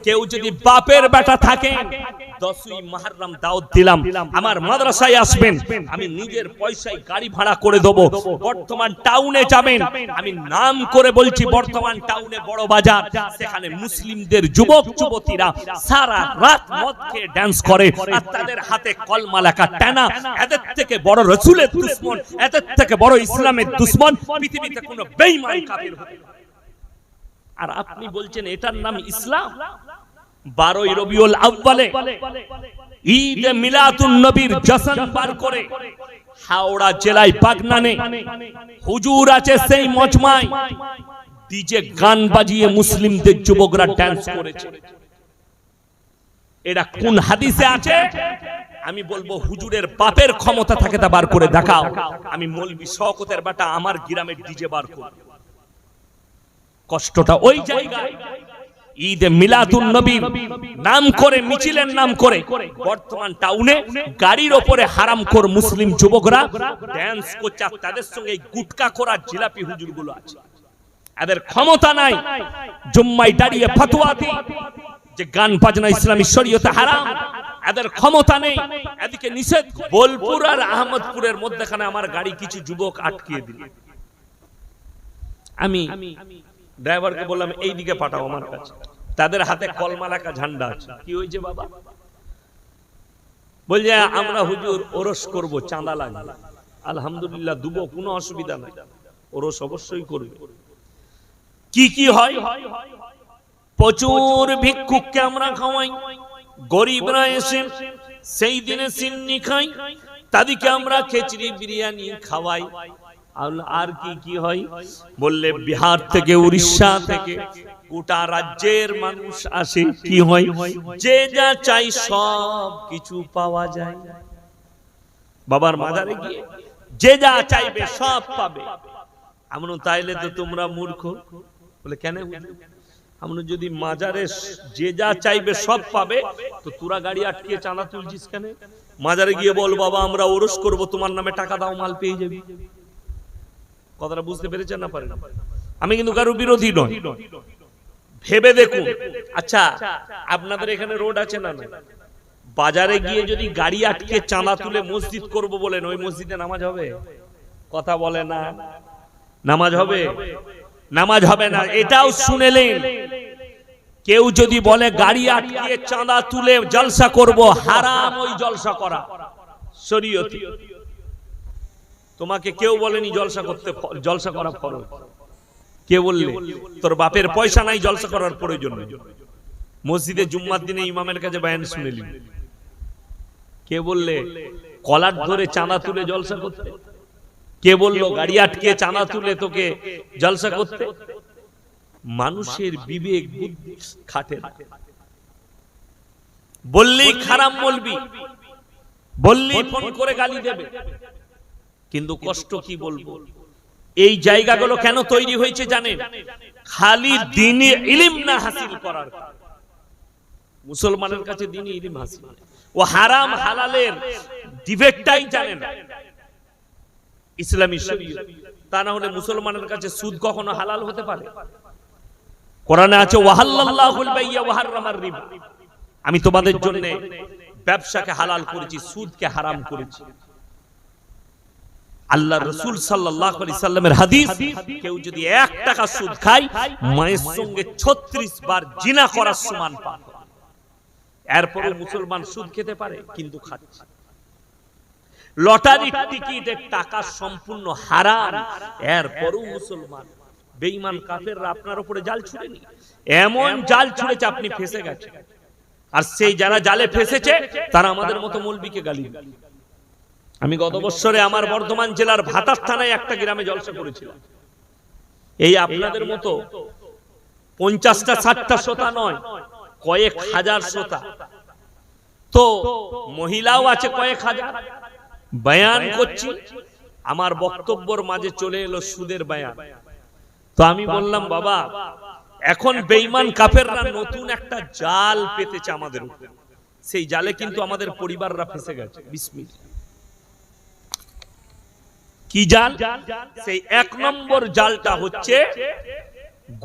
কেউ যদি বাপের বেটা থাকে 10ই মুহররম দাওয়াত দিলাম, আমার মাদ্রাসায় আসবেন, আমি নিজের পয়সায় গাড়ি ভাড়া করে দেব। বর্তমান টাউনে যাবেন, আমি নাম করে বলছি, বর্তমান টাউনে বড় বাজার, সেখানে মুসলিমদের যুবক যুবতীরা সারা রাত মদ খেয়ে ডান্স করে, আর তাদের হাতে কলমা লেখা টানা। এদের থেকে বড় রাসূলের দুশমন, এদের থেকে বড় ইসলামের দুশমন পৃথিবীতে কোনো বেঈমান কাফির হতে পারে। আর আপনি বলছেন এটার নাম ইসলাম। 12ই রবিউল আউয়ালে ঈদ মিলাদুন নবীর জশ্ন বার করে হাওড়া জেলায় বাগনানে হুজুর আছে সেই মজমায় ডিজে গান বাজিয়ে মুসলিমদের যুবকরা ডান্স করেছে। এটা কোন হাদিসে আছে? আমি বলবো হুজুরের বাপের ক্ষমতা থাকে তা বার করে দেখাও। আমি মৌলভী শওকতের বেটা আমার গ্রামের ডিজে বার করব। কষ্টটা ওই জায়গায়। ঈদে মিলাদুন নবীর নাম করে, মিছিলের নাম করে বর্তমান টাউনে গাড়ির ওপরে হারামখোর মুসলিম যুবকরা ডান্স করছে, তাদের সঙ্গে গুটকা করা জিলাপি হুজুরগুলো আছে। এদের ক্ষমতা নাই জুম্মায় দাঁড়িয়ে ফতোয়া দিয়ে যে গান বাজনা ইসলামী শরীয়তে হারাম, এদের ক্ষমতা নেই। এদিকে নিষেধ। বোলপুর আর আহমদপুরের মধ্যখানে আমার গাড়ি কিছু যুবক আটকিয়ে দিল। আমি ড্রাইভারকে বললাম এই দিকে পাঠাও আমার কাছে। তাদের হাতে কলমা লেখা ঝান্ডা আছে। কি হয়েছে বাবা? বলছে আমরা হুজুর ওরস করব, চাঁদা লাগবে। আলহামদুলিল্লাহ দুবো, কোনো অসুবিধা নাই, ওরস অবশ্যই করবে। কি কি হয়? প্রচুর ভিক্ষুককে আমরা খাওয়াই, গরিবরা এসে সেই দিনে সিন্নি খাই, তাদেরকে আমরা খিচড়ি বিরিয়ানি খাওয়াই। আর কি কি হয় বললে, বিহার থেকে উড়িষ্যা থেকে গোটা রাজ্যের মানুষ আসে। কি হয়? যে যা চাই সব কিছু পাওয়া যায়। বাবার মাজারে গিয়ে যে যা চাইবে সব পাবে। আমরা তাইলে তো তোমরা মূর্খ। বলে কেন? আমরা যদি মাজারে যে যা চাইবে সব পাবে, তো তোরা গাড়ি আটকিয়ে চাঁদা তুলছিস কেন? মাজারে গিয়ে বল বাবা আমরা ওরস করব, তোমার নামে টাকা দাও, মাল পেয়ে যাবি। কথাটা বুঝতে পেরেছেন না? পারেন? আমি কিন্তু কারো বিরোধী নই, ভেবে দেখুন। আচ্ছা আপনাদের এখানে রোড আছে না? বাজারে গিয়ে যদি গাড়ি আটকে চাঁদা তুলে মসজিদ করব বলেন, ওই মসজিদে নামাজ হবে? কথা বলে না, নামাজ হবে? নামাজ হবে না। এটাও শুনেলেন, কেউ যদি বলে গাড়ি আটকে চাঁদা তুলে জলসা করব, হারাম ওই জলসা করা শরীয়তে। তোমাকে কেউ বলেনি জলসা করতে, জলসা করা ফরজ। কে বললে? তোর বাপের পয়সা নাই জলসা করার প্রয়োজন নেই। মসজিদে জুম্মার দিনে ইমামের কাছে বয়ান শুনেলি। কে বললে কলার ধরে চাঁদা তুলে জলসা করতে? কে বললো গাড়ি আটকে চাঁদা তুলে তোকে জলসা করতে? মানুষের বিবেক বুদ্ধি খাটে। বললেই খারাপ বলবি, বললেই ফোন করে গালি দেবে। কিন্তু কষ্ট কি বলবো, এই জায়গাগুলো কেন তৈরি হয়েছে জানেন? খালি দ্বীনি ইলম না হাসিল করার। মুসলমানের কাছে দ্বীনি ইলম হাসিল, ও হারাম হালালের ডিবেটটাই জানে না ইসলামী শরীয়ত। তা না হলে মুসলমানের কাছে সুদ কখনো হালাল হতে পারে? কোরআনে আছে ওয়াহাল্লাল্লাহুল বাইয়া ওয়া হাররামার রিবা। আমি তোমাদের জন্য ব্যবসাকে হালাল করেছি, সুদকে হারাম করেছি। আল্লাহ রাসূল সাল্লাল্লাহু আলাইহি সাল্লামের হাদিস, কেউ যদি 1 টাকা সুদ খায় মায়ের সঙ্গে 36 বার জিনা করার সমান পাপ। এরপরে মুসলমান সুদ খেতে পারে, কিন্তু খাচ্ছে। লটারির টিকিটের টাকা সম্পূর্ণ হারাম, এরপরও মুসলমান। বেঈমান কাফেররা আপনার উপরে জাল ছুড়েনি, এমন জাল ছুড়েছে আপনি ফেসে গেছেন। আর সেই যারা জালে ফেসেছে তারা আমাদের মতো মৌলবীকে গালি দেয়। আমি গত বছরে আমার বর্ধমান জেলার ভাতার থানায় একটা গ্রামে জলসা করেছিলাম। এই আপনাদের মতো 50টা 60টা শ্রোতা নয়, কয়েক হাজার শ্রোতা। তো মহিলাও আছে কয়েক হাজার। বয়ান করছি, আমার বক্তব্যের মাঝে চলে এলো সুদের বয়ান। তো আমি বললাম বাবা, এখন বেঈমান কাফেররা নতুন একটা জাল পেতেছে আমাদের উপর। সেই জালে কিন্তু আমাদের পরিবাররা ফেসে গেছে। বিসমিল্লাহ। কি জাল? সেই 1 নম্বর জালটা হচ্ছে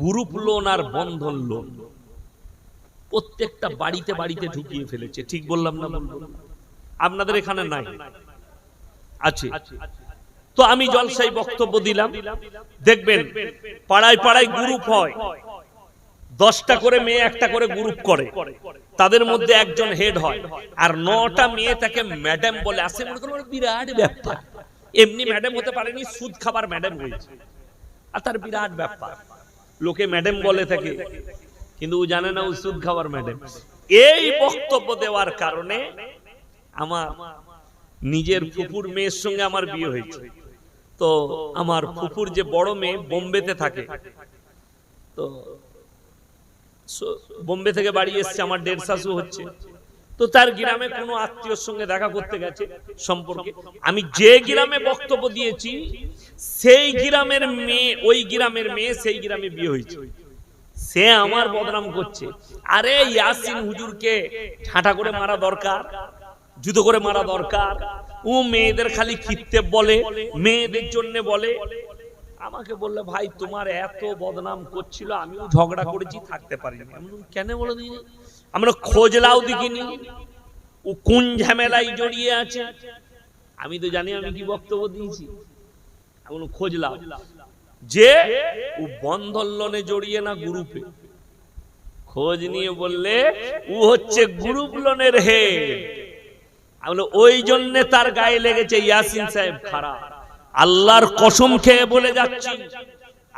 গ্রুপ লোন আর বন্ধন লোন। প্রত্যেকটা বাড়িতে বাড়িতে ঢুকিয়ে ফেলেছে। ঠিক বললাম না? আপনাদের এখানে নাই আছে? তো আমি জলসাই বক্তব্য দিলাম, দেখবেন পাড়ায় পাড়ায় গ্রুপ হয়, 10টা করে মেয়ে একটা করে গ্রুপ করে, তাদের মধ্যে একজন হেড হয়, আর 9টা মেয়ে তাকে ম্যাডাম বলে। আসে মনে করেন বিরাট ব্যাপার, এমনি ম্যাডাম হতে পারেনি, সুদ খাবার ম্যাডাম হয়েছে, আর তার বিরাট ব্যাপার, লোকে ম্যাডাম বলে থাকে, কিন্তু ও জানে না ও সুদ খাবার ম্যাডাম। এই বক্তব্য দেওয়ার কারণে আমার নিজের ফুপুর মেয়ের সঙ্গে আমার বিয়ে হয়েছে। তো আমার ফুপুর যে বড় মেয়ে বোম্বেতে থাকে, তো বোম্বে থেকে বাড়ি এসছে, আমার 1.5 শাশু হচ্ছে। তো তার গ্রামে কোনো আত্মীয়র সঙ্গে দেখা করতে গেছে সম্পর্কে, আমি যে গ্রামে বক্তব্য দিয়েছি সেই গ্রামের মেয়ে, ওই গ্রামের মেয়ে সেই গ্রামে বিয়ে হয়েছে। সে আমার বদনাম করছে, আরে ইয়াসিন হুজুরকে ঠাটা করে মারা দরকার, জুতো করে মারা দরকার, ও মেয়েদের খালি খিত্তে বলে, মেয়েদের জন্য বলে। আমাকে বললে ভাই তোমার এত বদনাম করছিল, আমিও ঝগড়া করেছি, থাকতে পারিনি। কেন বলে দিই, আমরা খোঁজ লাও দেখিনি ও কোন ঝামেলায় জড়িয়ে আছে। আমি তো জানি আমি কি বক্তব্য দিয়েছি, এখন খোঁজ লাও যে ও বন্ধন লোনে জড়িয়ে না গ্রুপে। খোঁজ নিয়ে বললে ও হচ্ছে গ্রুপ লোনের হেড, ওই জন্য তার গায়ে লেগেছে ইয়াসিন সাহেব খারাপ। আল্লাহর কসম খেয়ে বলে যাচ্ছি,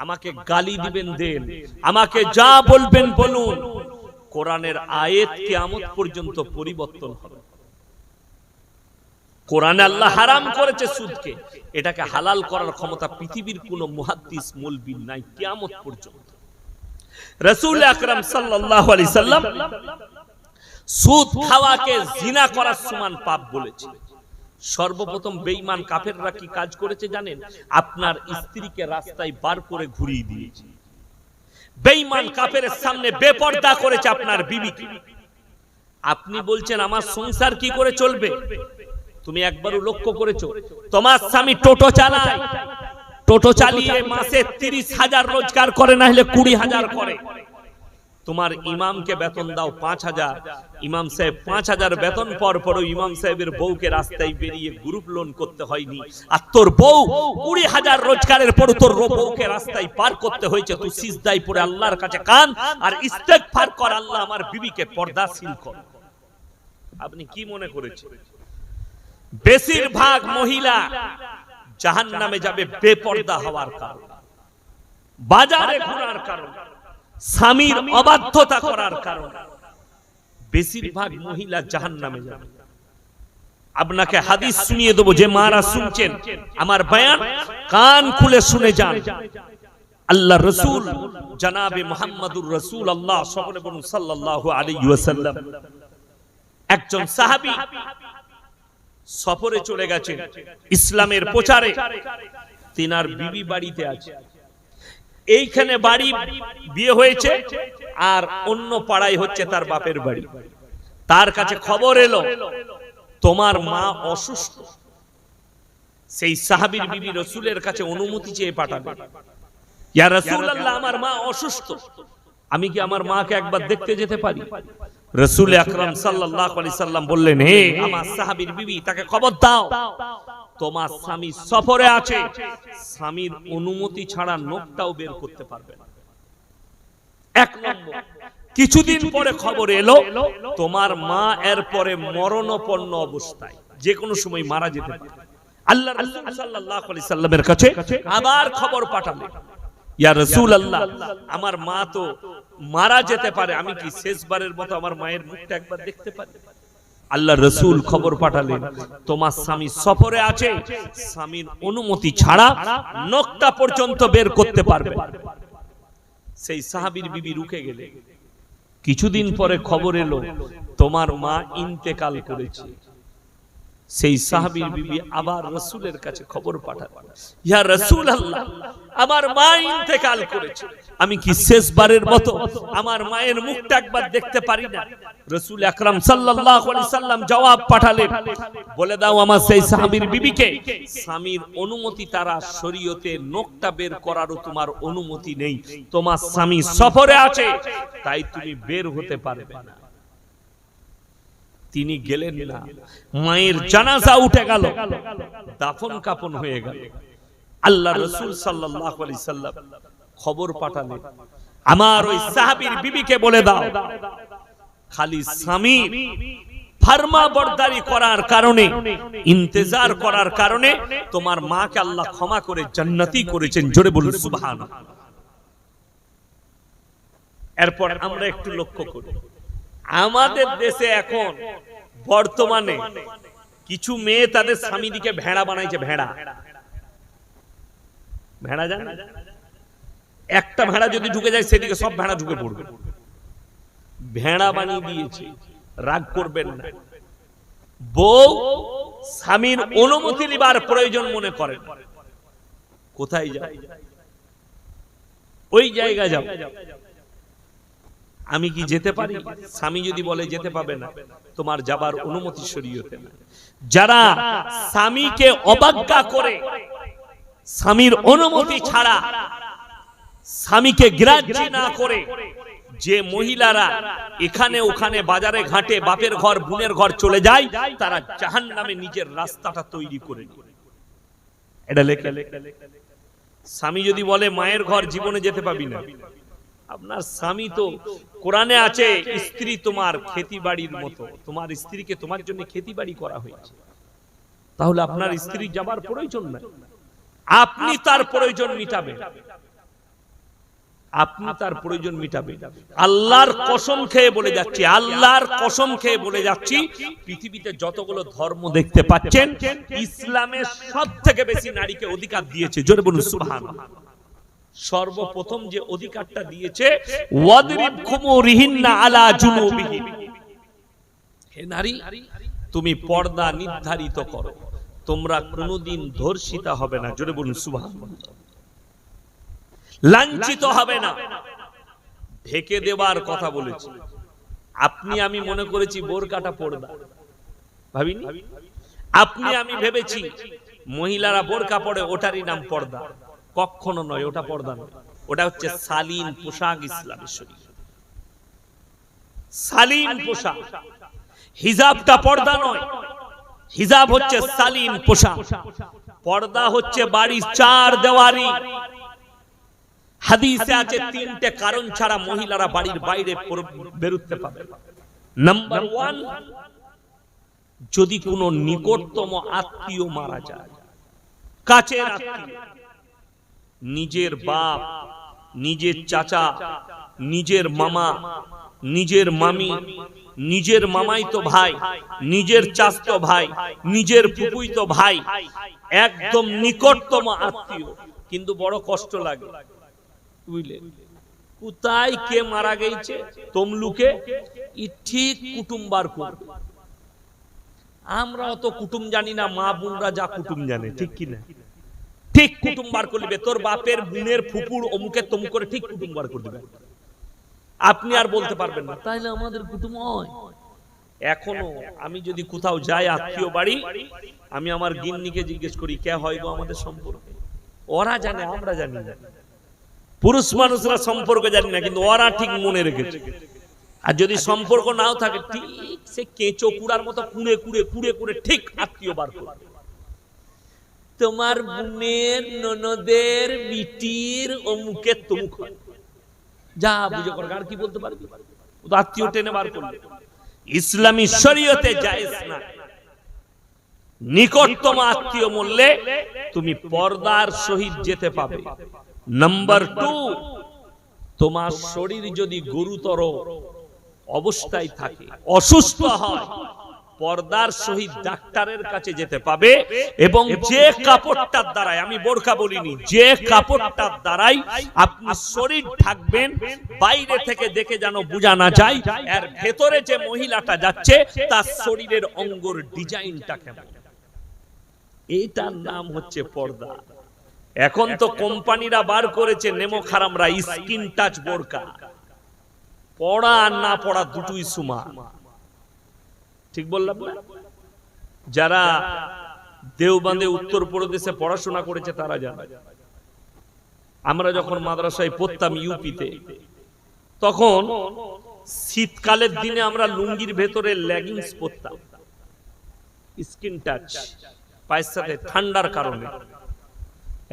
আমাকে গালি দিবেন দেন, আমাকে যা বলবেন বলুন, কোরআনের আয়াত কিয়ামত পর্যন্ত পরিবর্তন হবে। কোরআনে আল্লাহ হারাম করেছে সুদকে, এটাকে হালাল করার ক্ষমতা পৃথিবীর কোন মুহাদ্দিস মৌলবী নাই কিয়ামত পর্যন্ত। রাসূল আকরাম সাল্লাল্লাহু আলাইহি সাল্লাম সুদ খাওয়াকে জিনা করার সমান পাপ বলেছে। সর্বপ্রথম বেঈমান কাফেররা কি কাজ করেছে জানেন? আপনার স্ত্রীকে রাস্তায় বার করে ঘুরিয়ে দিয়েছে। বেঈমান কাফেরের সামনে বেপরদা করেছে আপনার বিবিকে। আপনি বলছেন আমার সংসার কি করে চলবে? তুমি একবারও লক্ষ্য করেছো তোমার স্বামী টোটো চালায়, টোটো চালিয়ে মাসে 30,000 রোজগার করে, না হলে 20,000 করে। তোমার ইমামকে বেতন দাও 5,000, ইমাম সাহেব 5,000 বেতন পর পরও ইমাম সাহেবের বউকে রাস্তায় বেরিয়ে গ্রুপ লোন করতে হয়নি, আর তোর বউ 20,000 রোজগারের পর তোর বউকে রাস্তায় পার করতে হয়েছে। তুই সিজদায় পড়ে আল্লাহর কাছে কান আর ইস্তেগফার কর, আল্লাহ আমার বিবিকে পর্দাশীল কর। আপনি কি মনে করেছেন বেশিরভাগ মহিলা জাহান্নামে যাবে বেপর্দা হওয়ার কারণে, বাজারে ঘোরার কারণে, স্বামীর অবাধ্যতা করার কারণে বেশিরভাগ মহিলা জাহান্নামে যাবে। আপনাকে হাদিস শুনিয়ে দেব, যে মারা শুনছেন আমার বয়ান কান খুলে শুনে যান। আল্লাহ রাসূল জনাবে মুহাম্মদুর রাসূলুল্লাহ সকলে বলুন সাল্লাল্লাহু আলাইহি ওয়াসাল্লাম, একজন সাহাবী সফরে চলে গেছেন ইসলামের প্রচারে, তিনার বিবি বাড়িতে আছে। এইখানে বাড়ি বিয়ে হয়েছে আর অন্য পাড়ায় হচ্ছে তার বাপের বাড়ি। তার কাছে খবর এলো তোমার মা অসুস্থ। সেই সাহাবীর বিবি রাসূলের কাছে অনুমতি চেয়ে পাঠালেন, ইয়া রাসূলুল্লাহ আমার মা অসুস্থ, আমি কি আমার মাকে একবার দেখতে যেতে পারি? রাসূল আকরাম সাল্লাল্লাহু আলাইহি সাল্লাম বললেন, হে আমার সাহাবীর বিবি, তাকে খবর দাও তোমার স্বামী সফরে আছে, স্বামীর অনুমতি ছাড়া নখটাও বের করতে পারবে না। এক নম্বর। কিছুদিন পরে খবর এলো তোমার মা এর পরে মরণাপন্ন অবস্থায়, যে কোনো সময় মারা যেতে পারে। আল্লাহ রাসূল সাল্লাল্লাহু আলাইহি সাল্লামের কাছে আবার খবর পাঠালেন, ইয়া রাসূলুল্লাহ আমার মা তো মারা যেতে পারে, আমি কি শেষবারের মতো আমার মায়ের মুখটা একবার দেখতে পারি? আল্লাহ রাসূল খবর পাঠালেন তোমার স্বামী সফরে আছে, স্বামীর অনুমতি ছাড়া নখটা পর্যন্ত বের করতে পারবে। সেই সাহাবীর বিবি রুকে গেলেন। কিছুদিন পরে খবর এলো তোমার মা ইন্তেকাল করেছে। সেই সাহাবীর বিবি আবার রাসূলের কাছে খবর পাঠালেন, ইয়া রাসূলুল্লাহ, আমার মা ইন্তেকাল করেছে, আমি কি শেষবারের মতো আমার মায়ের মুখটা একবার দেখতে পারি না? রাসূল আকরাম সাল্লাল্লাহু আলাইহি সাল্লাম জবাব পাঠালেন, বলে দাও আমার সেই সাহাবীর বিবিকে, স্বামীর অনুমতি তারা শরীয়তে নোকটা বের করারও তোমার অনুমতি নেই, তোমার স্বামী সফরে আছে, তাই তুমি বের হতে পারবে না। তিনি গেলেন না, মায়ের জানাজা উঠে গেল, দাফন কাফন হয়ে গেল। আল্লাহ রাসূল সাল্লাল্লাহু আলাইহি সাল্লাম খবর পাঠালেন, আমার ওই সাহাবীর বিবিকে বলে দাও, খালি স্বামীর ফরমা বরদারি করার কারণে, ইন্তজার করার কারণে তোমার মাকে আল্লাহ ক্ষমা করে জান্নাতি করেছেন। জোরে বলুন সুবহানাল্লাহ। এরপর আমরা একটু লক্ষ্য করি, আমাদের দেশে এখন বর্তমানে কিছু মেয়ে তাদের স্বামীদিকে ভেড়া বানাইছে। ভেড়া ভেড়া জানেন, একটা ভেড়া যদি ঢুকে যায় সেদিকে সব ভেড়া ঢুকে পড়বে। ভেড়া বানিয়ে দিয়েছে, রাগ করবেন না। বউ স্বামীর অনুমতি নেবার প্রয়োজন মনে করেন, কোথায় যায়? ওই জায়গা যাও। আমি কি যেতে পারি? স্বামী যদি বলে যেতে পাবে না, তোমার যাবার অনুমতি শরীয়তে না। যারা স্বামীকে অবজ্ঞা করে, স্বামীর অনুমতি ছাড়া স্বামীকে গ্রাহ্য না করে যে মহিলারা এখানে ওখানে বাজারে ঘাটে বাপের ঘর বোনের ঘর চলে যায়, তারা জাহান্নামে নিজের রাস্তাটা তৈরি করে নেয়। এটা লেখে। স্বামী যদি বলে মায়ের ঘর জীবনে যেতে পাবি না, আপনার স্বামী তো কোরআনে আছে, স্ত্রী তোমার খেতিবাড়ির মতো, তোমার স্ত্রীকে তোমার জন্য খেতিবাড়ি করা হয়েছে, তাহলে আপনার স্ত্রী যাবার প্রয়োজন নাই, আপনি তার প্রয়োজন মিটাবেন, আপনি তার প্রয়োজন মিটাবেন। আল্লাহর কসম খেয়ে বলে যাচ্ছি, আল্লাহর কসম খেয়ে বলে যাচ্ছি, পৃথিবীতে যতগুলো ধর্ম দেখতে পাচ্ছেন, ইসলামের সবথেকে বেশি নারীকে অধিকার দিয়েছে। জোরে বলুন সুবহানাল্লাহ। সর্বপ্রথম যে অধিকারটা দিয়েছে, ওয়াদরিব খুমুরিহিন্না আলা জুনুবিহিম, হে নারী তুমি পর্দা নির্ধারিত করো, তোমরা কোনোদিন ধর্ষিতা হবে না। জোরে বলুন সুবহানাল্লাহ। লাঞ্ছিত হবে না, ঢেকে দেবার কথা বলেছি। আপনি আমি মনে করেছি বোরকাটা পর্দা, ভাবিনি। আপনি আমি ভেবেছি মহিলারা বোরকা পরে ওটারই নাম পর্দা, কখনো নয়, ওটা পর্দা নয়, ওটা হচ্ছে শালীন পোশাক। ইসলামের শরীয়ত শালীন পোশাক, হিজাবটা পর্দা নয়, হিজাব হচ্ছে শালীন পোশাক, পর্দা হচ্ছে বাড়ির চার দেওয়ারি। হাদিসে আছে তিনটে কারণ ছাড়া মহিলারা বাড়ির বাইরে বেরোতে পাবে না। নাম্বার 1, যদি কোনো নিকটতম আত্মীয় মারা যায়, কাছের আত্মীয়, নিজের বাপ, নিজের চাচা, নিজের মামা, নিজের মামি, নিজের মামাইতো ভাই, নিজের চাচতো ভাই, নিজের ফুফুইতো ভাই, একদম নিকটতম আত্মীয়, কিন্তু বড় কষ্ট লাগে, বুঝলেন? কোথায় কে মারা গেছে তমলুকে, ঠিক কুটুম বার করবে। আমরা অত কুটুম জানি না, মা বোনরা যা কুটুম জানে, ঠিক কিনা? ঠিক কুটুম বার করবে, তোর বাপের বোনের ফুপুর অমুকের তমুক করে ঠিক কুটুম বার করে দিবে। আপনি আর বলতে পারবেন না তাইলে আমাদের কুটুম হয়। এখনো আমি যদি কোথাও যাই আত্মীয় বাড়ি, আমি আমার গিন্নিকে জিজ্ঞেস করি কে হয় গো আমাদের সম্পর্কে। ওরা জানে, আমরা জানি না। পুরুষ মানুষরা সম্পর্ক জানি না, কিন্তু ওরা ঠিক মনে রেখেছে। আর যদি সম্পর্ক নাও থাকে, ঠিক সে কেঁচো কুড়ার মতো কুড়ে কুড়ে কুড়ে কুড়ে ঠিক আত্মীয় বার করবে। তোমার বোনের ননদের বিটির অমুকের তমুক হয়, যা বুঝে কর, আর কি বলতে পারবি? আত্মীয় টেনে বার করবে। ইসলামী শরীয়তে জায়েজ না। নিকটতম আত্মীয় মরলে তুমি পর্দার সহিত যেতে পাবে। নাম্বার 2, তোমার শরীর যদি গুরুতর অবস্থায় থাকে, অসুস্থ হয়, পর্দার সহিত ডাক্তারের কাছে যেতে পাবে। এবং যে কাপড়টার দ্বারাই, আমি বোরকা বলিনি, যে কাপড়টার দ্বারাই আপনি শরীর ঢাকবেন, বাইরে থেকে দেখে যেন বোঝা না যায় এর ভেতরে যে মহিলাটা যাচ্ছে তার শরীরের অঙ্গর ডিজাইনটা কেমন। এইটার নাম হচ্ছে পর্দা। এখন তো কোম্পানিরা বার করেছে নেমো খারামরা স্কিন টাচ বোরকা, পড়া আর না পড়া দুটোই সমান। ঠিক বললাম না? যারা দেওবন্দে উত্তরপ্রদেশে পড়াশোনা করেছে তারা জানে। আমরা যখন মাদ্রাসায় পড়তাম ইউপিতে, তখন শীতকালের দিনে আমরা লুঙ্গির ভেতরে লেগিংস পরতাম, স্কিন টাচ, পায়ের সাথে ঠান্ডার কারণে।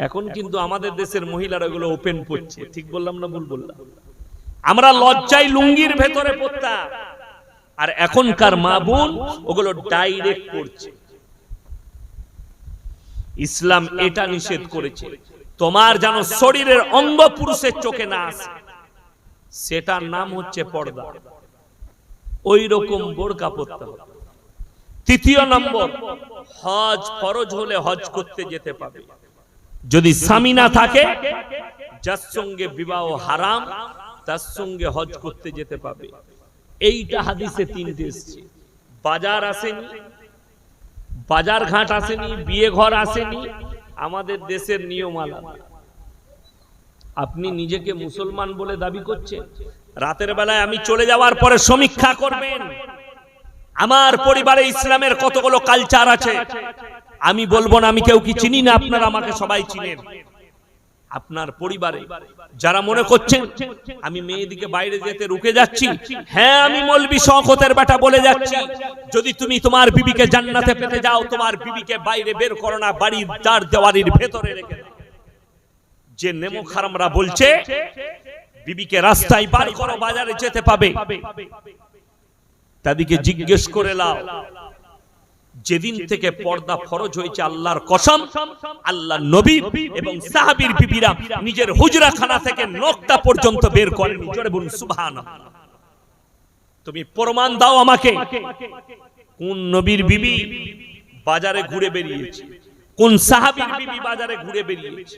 এখন কিন্তু আমাদের দেশের মহিলারা এগুলো ওপেন পড়ছে। ঠিক বললাম না ভুল বললাম? আমরা লজ্জায় লুঙ্গির ভেতরে পড়তাম, আর এখনকার মা বোন ওগুলো ডাইরেক্ট পড়ছে। ইসলাম এটা নিষেধ করেছে, তোমার যেন শরীরের অঙ্গ পুরুষের চোখে না আসে, সেটার নাম হচ্ছে পর্দা। ওই রকম বোরকা পরতে হবে। তৃতীয় নম্বর, হজ ফরজ হলে হজ করতে যেতে পাবে। যদি স্বামী না থাকে, যার সঙ্গে বিবাহ হারাম, তার সঙ্গে হজ করতে যেতে পাবে। এইটা হাদিসে তিনটে এসেছে। বাজার আসেনি, বাজার ঘাট আসেনি, বিয়ে ঘর আসেনি। আমাদের দেশের নিয়ম আলাদা। আপনি নিজেকে মুসলমান বলে দাবি করছেন, রাতের বেলায় আমি চলে যাওয়ার পরে সমীক্ষা করবেন আমার পরিবারে ইসলামের কতগুলো কালচার আছে। আমি বলবো না আমি কেউ কি চিনি না, আপনারা আমাকে সবাই চিনেন। আপনার পরিবারে যারা মনে করছেন আমি মেয়েদিকে বাইরে যেতে রুকে যাচ্ছি, হ্যাঁ আমি মৌলবি শওকতের বেটা বলে যাচ্ছি, যদি তুমি তোমার বিবিকে জান্নাতে পেতে যাও, তোমার বিবিকে বাইরে বের করো না, বাড়ির চার দেওয়ারির ভেতরে রেখে দাও। যে নেমো খারামরা বলছে বিবিকে রাস্তায় বার করো, বাজারে যেতে পাবে, তাদেরকে জিজ্ঞেস করে লাও, যেদিন থেকে পর্দা ফরজ হয়েছে, আল্লাহর কসম, আল্লাহ নবী এবং সাহাবীর বিবিরা নিজের হুজরাখানা থেকে নকটা পর্যন্ত বের করেনি। জোরে বলুন সুবহানাল্লাহ। তুমি প্রমাণ দাও আমাকে, কোন নবীর বিবি বাজারে ঘুরে বেরিয়েছে, কোন সাহাবীর বিবি বাজারে ঘুরে বেরিয়েছে?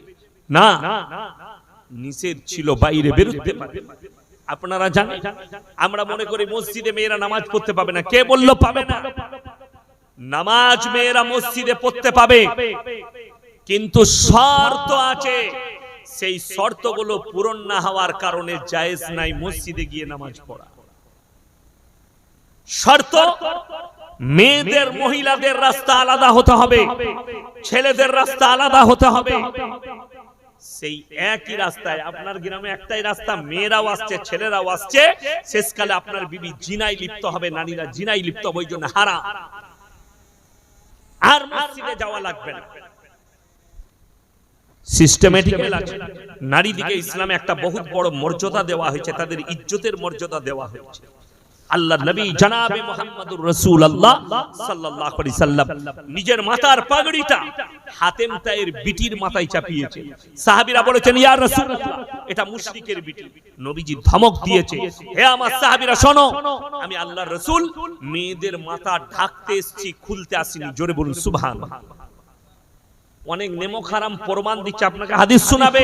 না, নিষেধ ছিল বাইরে বেরোতে পারে। আপনারা জানেন, আমরা মনে করি মসজিদে মেয়েরা নামাজ পড়তে পাবে না। কে বলল পাবে না? নামাজ মেয়েরা মসজিদে পড়তে পাবে, কিন্তু শর্ত আছে। সেই শর্তগুলো পূরণ না হওয়ার কারণে জায়েজ নাই মসজিদে গিয়ে নামাজ পড়া। শর্ত, মেয়েদের মহিলাদের রাস্তা আলাদা হতে হবে, ছেলেদের রাস্তা আলাদা হতে হবে। সেই একই রাস্তায়, আপনার গ্রামে একটাই রাস্তা, মেয়েরাও আসছে ছেলেরাও আসছে, শেষকালে আপনার বিবি জিনায় লিপ্ত হবে, নারীরা জিনায় লিপ্ত হবে, ওই জন্য হারাম। আর মসজিদে যাওয়া লাগবে না। সিস্টেমেটিক্যাল আছে। নারীদিকে ইসলামে একটা বহুত বড় মর্যাদা দেওয়া হয়েছে, তাদের ইজ্জতের মর্যাদা দেওয়া হয়েছে। আল্লাহর নবী জনাবে মুহাম্মদুর রাসূলুল্লাহ সাল্লাল্লাহু আলাইহি সাল্লাম নিজের মাথার পাগড়িটা হাতেম তায়ের বিটির মাথায় চাপিয়েছে। সাহাবীরা বলেছেন, ইয়া রাসূলুল্লাহ, এটা মুশরিকের বিটি। নবীজি ধমক দিয়েছে, হে আমার সাহাবীরা শোনো, আমি আল্লাহর রাসূল মেয়েদের মাথা ঢাকতে এসেছি, খুলতে আসিনি। জোরে বলুন সুবহানাল্লাহ। অনেক নেমো খারাম প্রমাণ দিচ্ছে, আপনাকে হাদিস শোনাবে।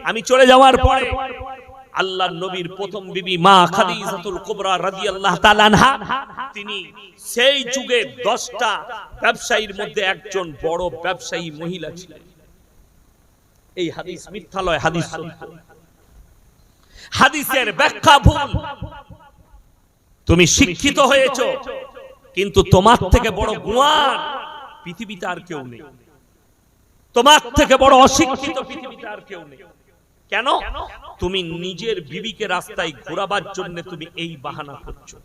আমি চলে যাওয়ার পরে আল্লাহর নবীর প্রথম বিবি মা খাদিজাতুল কুবরা রাদিয়াল্লাহু তাআলা আনহা, তিনি সেই যুগে 10টা ব্যবসায়ীর মধ্যে একজন বড় ব্যবসায়ী মহিলা ছিলেন। এই হাদিস মিথ্যা নয়, হাদিস সত্য। হাদিসের ব্যাখ্যা ভুল। তুমি শিক্ষিত হয়েছো, কিন্তু তোমার থেকে বড় গুয়ার পৃথিবীতে আর কেউ নেই। তোমার থেকে বড় অশিক্ষিত পৃথিবীতে আর কেউ নেই। কেন? তুমি নিজের বিবিকে রাস্তায় ঘোরাবার জন্য তুমি এই বাহানা করছো।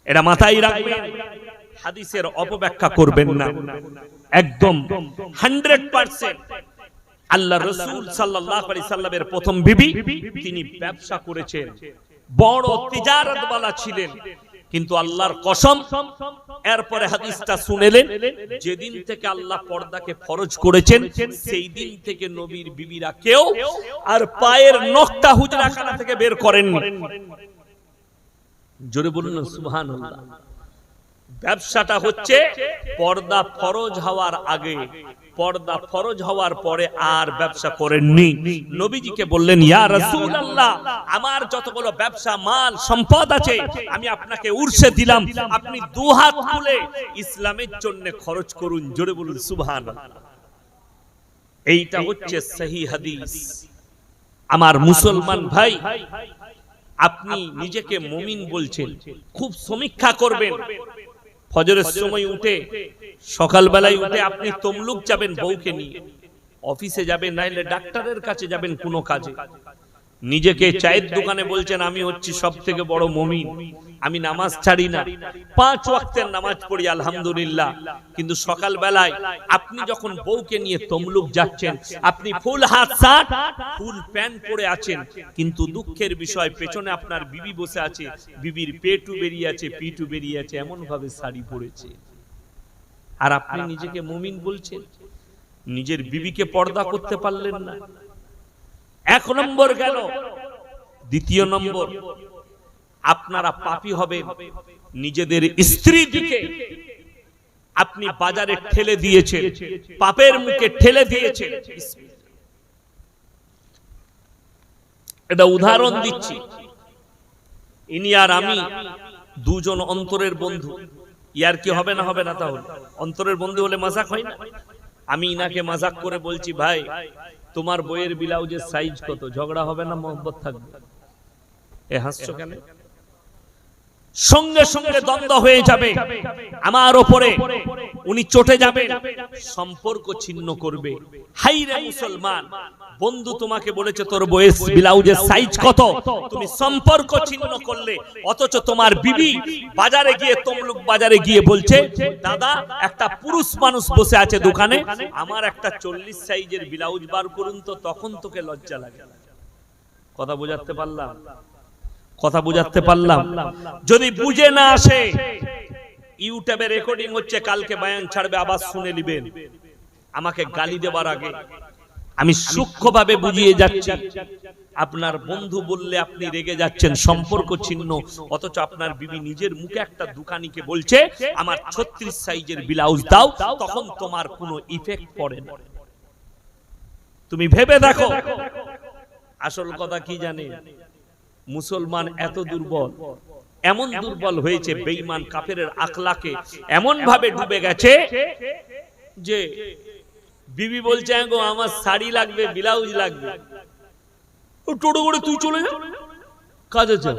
এটা মাথায় রাখবেন, হাদিসের অপব্যাখ্যা করবেন না। একদম 100% আল্লাহ রাসূল সাল্লাল্লাহু আলাইহি সাল্লামের প্রথম বিবি, তিনি ব্যবসা করেছেন, বড় তিজারতওয়ালা ছিলেন। কিন্তু আল্লাহর কসম, এরপরে হাদিসটা শুনেলেন, যেদিন থেকে আল্লাহ পর্দাকে ফরজ করেছেন, সেই দিন থেকে নবীর বিবিরা কেউ আর পায়ের নখটা হুজরাখানা থেকে বের করেননি। জোরে বলুন না সুবহানাল্লাহ। ব্যবসাটা হচ্ছে পর্দা ফরজ হওয়ার আগে। পর্দা ফরজ হওয়ার পরে আর ব্যবসা করেননি। নবীজিকে বললেন, ইয়া রাসূলুল্লাহ, আমার যতগুলো ব্যবসা মাল সম্পদ আছে আমি আপনাকে উর্সে দিলাম, আপনি দুহাত তুলে ইসলামের জন্য খরচ করুন। জোরে বলুন সুবহানাল্লাহ। এইটা হচ্ছে সহিহ হাদিস। আমার মুসলমান ভাই, আপনি নিজেকে মুমিন বলছেন, খুব সমীক্ষা করবেন। ফজরের সময় উঠে, সকালবেলায় উঠে আপনি তমলুক যাবেন বউকে নিয়ে, অফিসে যাবেন, নাইলে ডাক্তারের কাছে যাবেন কোনো কাজে। নিজেকে চায়ের দোকানে বলছেন আমি হচ্ছি সব থেকে বড় মুমিন, আমি নামাজ ছাড়ি না, 5 ওয়াক্তের নামাজ পড়ি আলহামদুলিল্লাহ। কিন্তু সকাল বেলায় আপনি যখন বউকে নিয়ে তমলুক যাচ্ছেন, আপনি ফুল হাত শার্ট ফুল প্যান্ট পরে আছেন, কিন্তু দুঃখের বিষয় পেছনে আপনার বিবি বসে আছে, বিবির পেটু বেরিয়ে আছে, পিঠু বেরিয়ে আছে, এমন ভাবে শাড়ি পরেছে, আর আপনি নিজেকে মুমিন বলছেন। নিজের বিবিকে পর্দা করতে পারলেন না, 1 নম্বর গেল। দ্বিতীয় নম্বর, আপনারা পাপী হবেন, নিজেদের স্ত্রী দিকে আপনি বাজারে ঠেলে দিয়েছেন, পাপের মুখে ঠেলে দিয়েছেন। এটা উদাহরণ দিচ্ছি, ইনি আর আমি দুজন অন্তরের বন্ধু। ইয়ার কি হবে না? হবে না? তাহলে অন্তরের বন্ধু হলে মাজাক হয় না? আমি ইনাকে মাজাক করে বলছি, ভাই তোমার বইয়ের ব্লাউজের সাইজ কত? ঝগড়া হবে না? মহব্বত থাকবে? এ হাসছো কেন? সঙ্গে সঙ্গে দ্বন্দ্ব হয়ে যাবে আমার ওপরে, উনি চটে যাবেন, সম্পর্ক ছিন্ন করবে। হাই রে মুসলমান, বন্ধু তোমাকে বলেছে তোর বইয়ের ব্লাউজের সাইজ কত, তুমি সম্পর্ক ছিন্ন করলে। অথচ তোমার বিবি বাজারে গিয়ে, তমলুক বাজারে গিয়ে বলছে, দাদা একটা পুরুষ মানুষ বসে আছে দোকানে, আমার একটা 40 সাইজের ব্লাউজ বার করুন তো। তখন তোকে লজ্জা লাগে? কথা বোঝাতে পারলাম? কথা বুঝাতে পারলাম? যদি বুঝে না আসে, ইউটিউবে রেকর্ডিং হচ্ছে, কালকে বয়ান ছাড়বে, আবার শুনে নেবেন। আমাকে গালি দেবার আগে আমি সূক্ষ্মভাবে বুঝিয়ে যাচ্ছি। আপনার বন্ধু বললে আপনি রেগে যাচ্ছেন, সম্পর্ক ছিন্ন। অথচ আপনার বিবি নিজের মুখে একটা দোকানিকে বলছে আমার 36 সাইজের ব্লাউজ দাও, তখন তোমার কোনো ইফেক্ট পড়ে না। তুমি ভেবে দেখো। আসল কথা কি জানেন? মুসলমান এত দুর্বল, এমন দুর্বল হয়েছে, বেঈমান কাফেরের আখলাকে এমন ভাবে ডুবে গেছে যে বিবি বলছে গো আমার শাড়ি লাগবে, ব্লাউজ লাগবে, টোটো করে তুই চলে যা কাজে যা।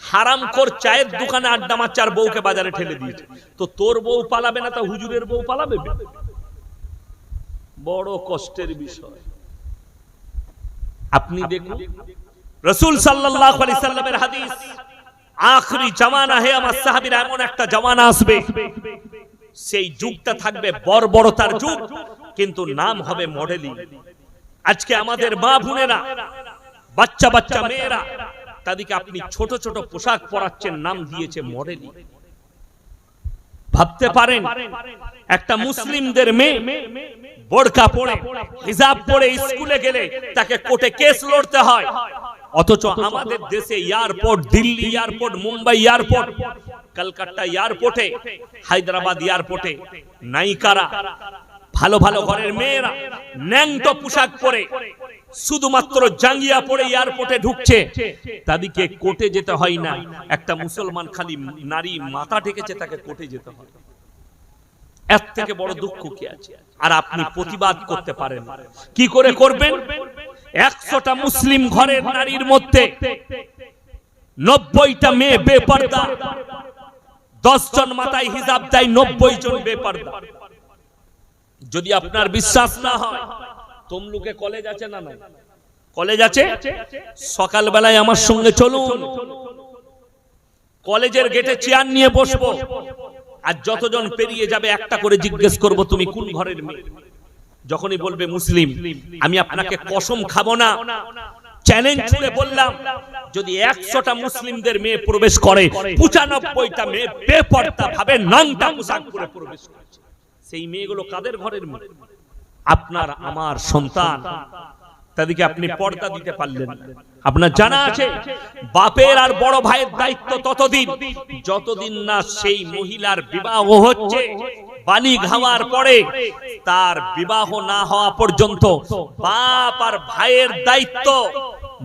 হারামখোর চায়ের দোকানে আড্ডা মারছে আর বউকে বাজারে ঠেলে দিয়েছে। তো তোর বউ পালাবে না, তা হুজুরের বউ পালাবে? বড় কষ্টের বিষয়। আপনি দেখুন, রাসূল সাল্লাল্লাহু আলাইহি সাল্লামের হাদিস, আখরি জামানা হে আমার সাহাবীরা, এমন একটা জামানা আসবে, সেই যুগটা থাকবে বর্বরতার যুগ, কিন্তু নাম হবে মডেলিং। আজকে আমাদের মা বোনেরা, বাচ্চা বাচ্চা মেয়েরা, তাদেরকে আপনি ছোট ছোট পোশাক পরাচ্ছেন, নাম দিয়েছে মডেলিং। ভাবতে পারেন একটা মুসলিমদের মেয়ে বোরকা পরে, হিজাব পরে স্কুলে গেলে তাকে কোর্টে কেস লড়তে হয়। অথচ আমাদের দেশে airport, Delhi airport, Mumbai airport, Kolkata এয়ারপোর্টে, হায়দ্রাবাদ এয়ারপোর্টে নায়িকারা, ভালো ভালো ঘরের মেয়েরা ন্যাংটো পোশাক পরে, শুধুমাত্র জাঙ্গিয়া পরে এয়ারপোর্টে ঢুকছে, তাদেরকে কোর্টে যেতে হয় না। একটা মুসলমান খালি নারী মাথা ঢেকেছে, তাকে কোর্টে যেতে হয়। এর থেকে বড় দুঃখ কি আছে? আর আপনি প্রতিবাদ করতে পারেন, কি করে করবেন? 100টা মুসলিম ঘরের নারীর মধ্যে 90টা মেয়ে বেপরদা, 10 জন মাথায় হিজাব দেয়, 90 জন বেপরদা। যদি আপনার বিশ্বাস না হয়, তমলুকে কলেজ আছে না? না কলেজ আছে। সকাল বেলায় আমার সঙ্গে চলুন, কলেজের গেটে চেয়ার নিয়ে বসবো, আর যতজন পেরিয়ে যাবে একটা করে জিজ্ঞেস করব তুমি কোন ঘরের মেয়ে। যখনই বলবে মুসলিম, আমি আপনাকে কসম খাবো না, চ্যালেঞ্জ ছুড়ে বললাম, যদি 100টা মুসলিমদের মেয়ে প্রবেশ করে, 95টা মেয়ে বেপরদা ভাবে নাংটা পোশাক পরে প্রবেশ করছে। সেই মেয়েগুলো কাদের ঘরের মেয়ে? আপনার আমার সন্তান। তাদেরকে আপনি পর্দা দিতে পারলেন না। আপনার জানা আছে বাপের আর বড় ভাইয়ের দায়িত্ব ততদিন যতদিন না সেই মহিলার বিবাহ হচ্ছে, বালিগ হওয়ার পরে তার বিবাহ না হওয়া পর্যন্ত বাপ আর ভাইয়ের দায়িত্ব,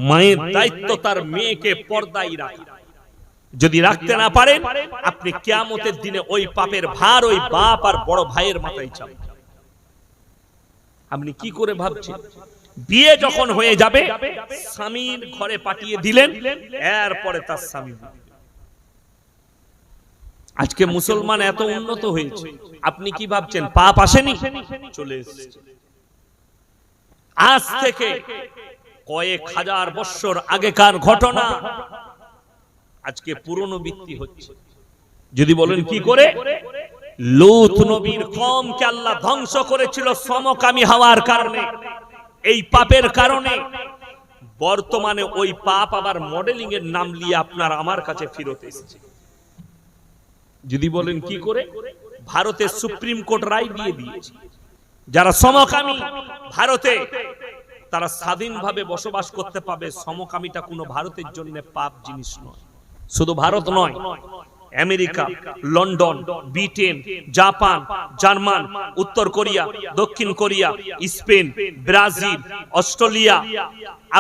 মায়ের দায়িত্ব তার মেয়েকে পর্দায় রাখা। যদি রাখতে না পারেন আপনি কিয়ামতের দিনে ওই পাপের ভার ওই বাপ আর বড় ভাইয়ের মাথায় চাপ। আপনি কি করে ভাবছেন বিয়ে যখন হয়ে যাবে স্বামীর ঘরে পাঠিয়ে দিলেন, এরপরে তার স্বামী। আজকে মুসলমান এত উন্নত হয়েছে, আপনি কি ভাবছেন পাপ আসেনি? চলে এসেছে। আজ থেকে কয়েক হাজার বছর আগেকার ঘটনা আজকে পুনরাবৃত্তি হচ্ছে। যদি বলেন কি করে? লূত নবীর কওমকে আল্লাহ ধ্বংস করেছিল সমকামী হওয়ার কারণে, এই পাপের কারণে। বর্তমানে ওই পাপ আবার মডেলিং এর নাম নিয়ে আপনার আমার কাছে ফিরত এসেছে। যদি বলেন কি করে? ভারতের সুপ্রিম কোর্ট রায় দিয়ে দিয়েছে যারা সমকামী ভারতে তারা স্বাধীনভাবে বসবাস করতে পাবে। সমকামীটা কোনো ভারতের জন্য পাপ জিনিস নয়। শুধু ভারত নয়, America, London, Britain, Japan, German, উত্তর কোরিয়া, দক্ষিণ কোরিয়া, স্পেন, ব্রাজিল, অস্ট্রেলিয়া,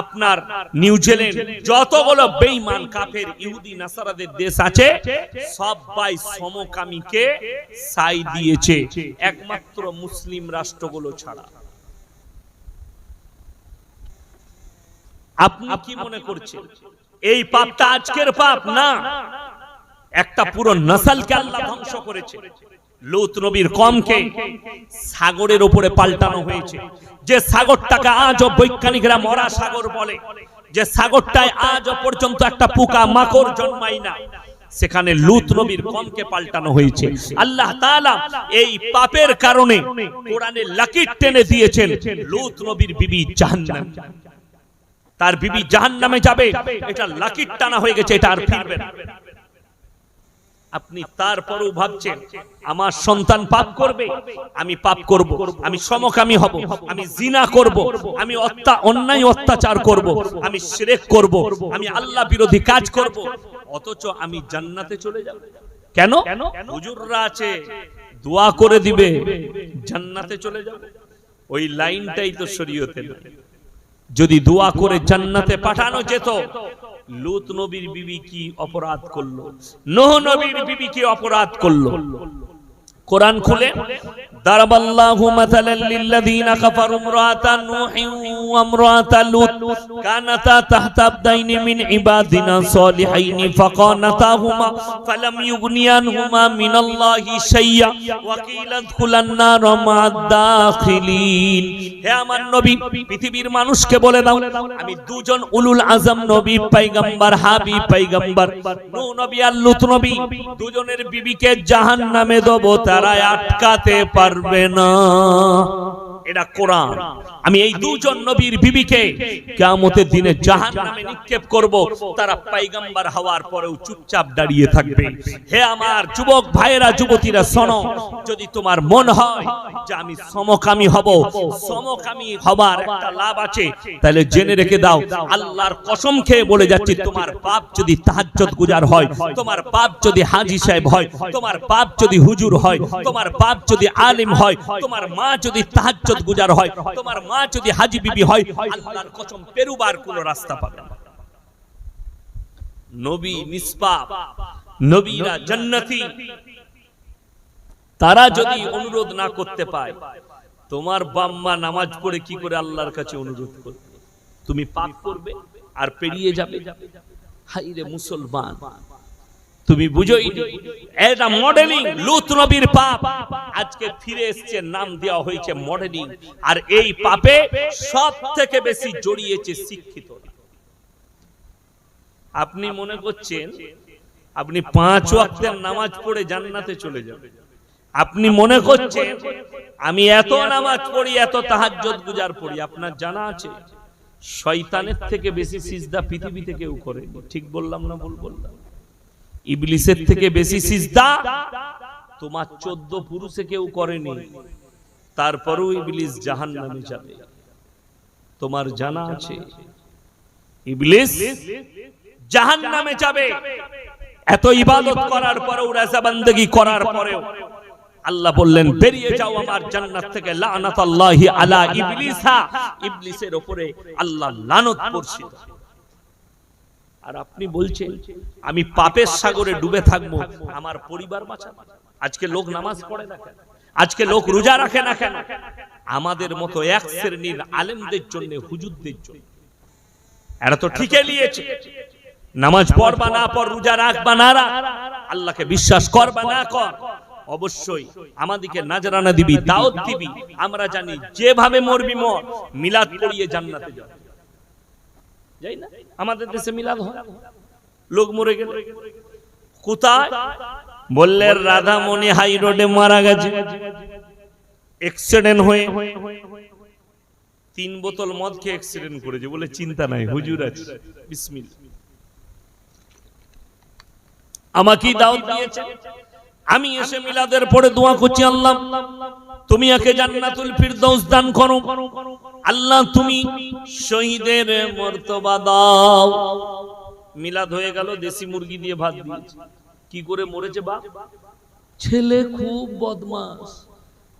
আপনার নিউজিল্যান্ড, যতগুলো বেঈমান কাফের ইহুদি নাসারাদের দেশ আছে সবাই সমকামীকে সাই দিয়েছে, একমাত্র মুসলিম রাষ্ট্রগুলো ছাড়া। আপনি কি মনে করছেন এই পাপটা আজকের পাপ? না, একটা পুরো নসলকে আল্লাহ ধ্বংস করেছে। লূত নবীর কওমকে সাগরের উপরে পাল্টানো হয়েছে, যে সাগরটাকে আজও বৈজ্ঞানিকরা মরা সাগর বলে, যে সাগরটায় আজও পর্যন্ত একটা পোকা মাকড় জন্মায় না, সেখানে লূত নবীর কওমকে পাল্টানো হয়েছে। আল্লাহ তাআলা এই পাপের কারণে কোরআনে লাকির টেনে দিয়েছেন লূত নবীর বিবি জাহান্নাম, তার বিবি জাহান্নামে যাবে, এটা লাকির টানা হয়ে গেছে, এটা আর ফিরবে না। আপনি তারপরেও ভাবছেন আমার সন্তান পাপ করবে, আমি পাপ করব, আমি সমকামী হব, আমি জিনা করব, আমি অন্যায় অত্যাচার করব, আমি শিরক করব, আমি আল্লাহ বিরোধী কাজ করব, অথচ আমি জান্নাতে চলে যাব। কেন? হুজুররা আছে দোয়া করে দিবে জান্নাতে চলে যাব। ওই লাইনটাই তো শরীয়তে না। যদি দোয়া করে জান্নাতে পাঠানো যেত, লূত নবীর বিবি কি অপরাধ করলো, নূহ নবীর বিবি কি অপরাধ করলো? কোরআন খুলে দারাবাল্লাহু মাসালাল লিল্লাযিনা কাফারু ইমরাতা নূহিন ওয়া ইমরাতা লূত কানাতা তাহতা আবদাইনি মিন ইবাদিনা সালিহাইনি ফাকানাতাহুমা ফালাম ইউগনিয়ানহুমা মিনাল্লাহি শাইয়্যা ওয়া কিলা আদখুলান নার মা'আদ দাখিলিন। হে আমার নবী, পৃথিবীর মানুষকে বলে দাও আমি দুজন উলুল আজম নবী পয়গম্বর হাবিব পয়গম্বর নূহ নবী আর লূত নবী দুজনের বিবিকে জাহান্নামে দেব, তারা আটকাতে পারবে না। এটা কোরআন। আমি এই দুজন নবীর বিবিকে কিয়ামতের দিনে জাহান্নামে নিক্ষেপ করব, তারা পয়গম্বর হওয়ার পরেও চুপচাপ দাঁড়িয়ে থাকবে। হে আমার যুবক ভাইয়েরা, যুবতীরা, শোনো, যদি তোমার মন হয় যে আমি সমকামী হব, সমকামী হবার একটা লাভ আছে, তাহলে জেনে রেখে দাও, আল্লাহর কসম খেয়ে বলে যাচ্ছি, তোমার বাপ যদি তাহাজ্জুদ গুজার হয়, তোমার বাপ যদি হাজী সাহেব হয়, তোমার বাপ যদি হুজুর হয়, তোমার বাপ যদি আলিম হয়, তোমার মা যদি তাহাজ্জুদ গুজার হয়, তোমার মা যদি হাজী বিবি হয়, আল্লাহর কসম পেরুবার কোনো রাস্তা পাবে না। নবী নিষ্পাপ, নবীরা জান্নাতি, তারা যদি অনুরোধ না করতে পায়, তোমার বাম্মা নামাজ পড়ে কি করে আল্লাহর কাছে অনুরোধ করবে? তুমি পাপ করবে আর পেরিয়ে যাবে। হায়রে মুসলমান, তুমি বুঝোই এটা মডেলিং। লূত নবীর পাপ আজকে ফিরে এসেছে, নাম দেওয়া হয়েছে মডেলিং। আর এই পাপে সব থেকে বেশি জড়িয়েছে শিক্ষিত। আপনি মনে করছেন আপনি 5 ওয়াক্তের নামাজ পড়ে জান্নাতে চলে যাবেন? আপনি মনে করছেন আমি এত নামাজ পড়ি, এত তাহাজ্জুদ গুজার পড়ি? আপনার জানা আছে শয়তানের থেকে বেশি সিজদা পৃথিবীতে কেউ করেনি। ঠিক বললাম না ভুল বললাম? ইবলিসের থেকে বেশি সিজদা তোমার 14 পুরুষে কেউ করেনি। তারপরেও ইবলিস জাহান্নামে যাবে। তোমার জানা আছে ইবলিস জাহান্নামে যাবে। এত ইবাদত করার পরেও, রাজা বান্দেগি করার পরেও আল্লাহ বললেন বেরিয়ে যাও আমার জান্নাত থেকে, লানাতুল্লাহি আলা ইবলিসা, ইবলিসের উপরে আল্লাহ লানত বর্ষিত। আর আপনি বলছেন আমি পাপের সাগরে ডুবে থাকবো, আমার পরিবার বাঁচাবো। আজকে লোক নামাজ পড়ে না কেন? আজকে লোক রোজা রাখে না কেন? আমাদের মতো এক শ্রেণীর আলেমদের জন্য, হুজুরদের জন্য। এরা তো ঠিকই নিয়েছে, নামাজ পড় বা না পড়, রোজা রাখ বা না রাখ, আল্লাহকে বিশ্বাস কর বা না কর, অবশ্যই আমাদেরকে নাজরানা দিবি, দাওয়াত দিবি। আমরা জানি যেভাবে মরবি মর, মিলাদ পড়িয়ে জান্নাতে যাবে। যাই না? আমাদের দেশে মিলাদ হয়, লোক মরে গেল কোথায়? বললে রাধামণি হাই রোডে মারা গেছে অ্যাক্সিডেন্ট হয়ে, 3 বোতল মদ খেয়ে অ্যাক্সিডেন্ট করেছে। বলে চিন্তা নাই, হুজুর আছে, বিসমিল্লাহ। আমাকেই দাওয়াত দিয়েছে, আমি এসে মিলাদের পরে দোয়া করছি, আল্লাহ তুমি একে জান্নাতুল ফিরদৌস দান করো, আল্লাহ তুমি শহীদের মর্তবা দাও। মিলাদ হয়ে গেল, দেশি মুরগি দিয়ে ভাত দিয়েছে। কি করে মরেছে বাপ? ছেলে খুব বদমাস,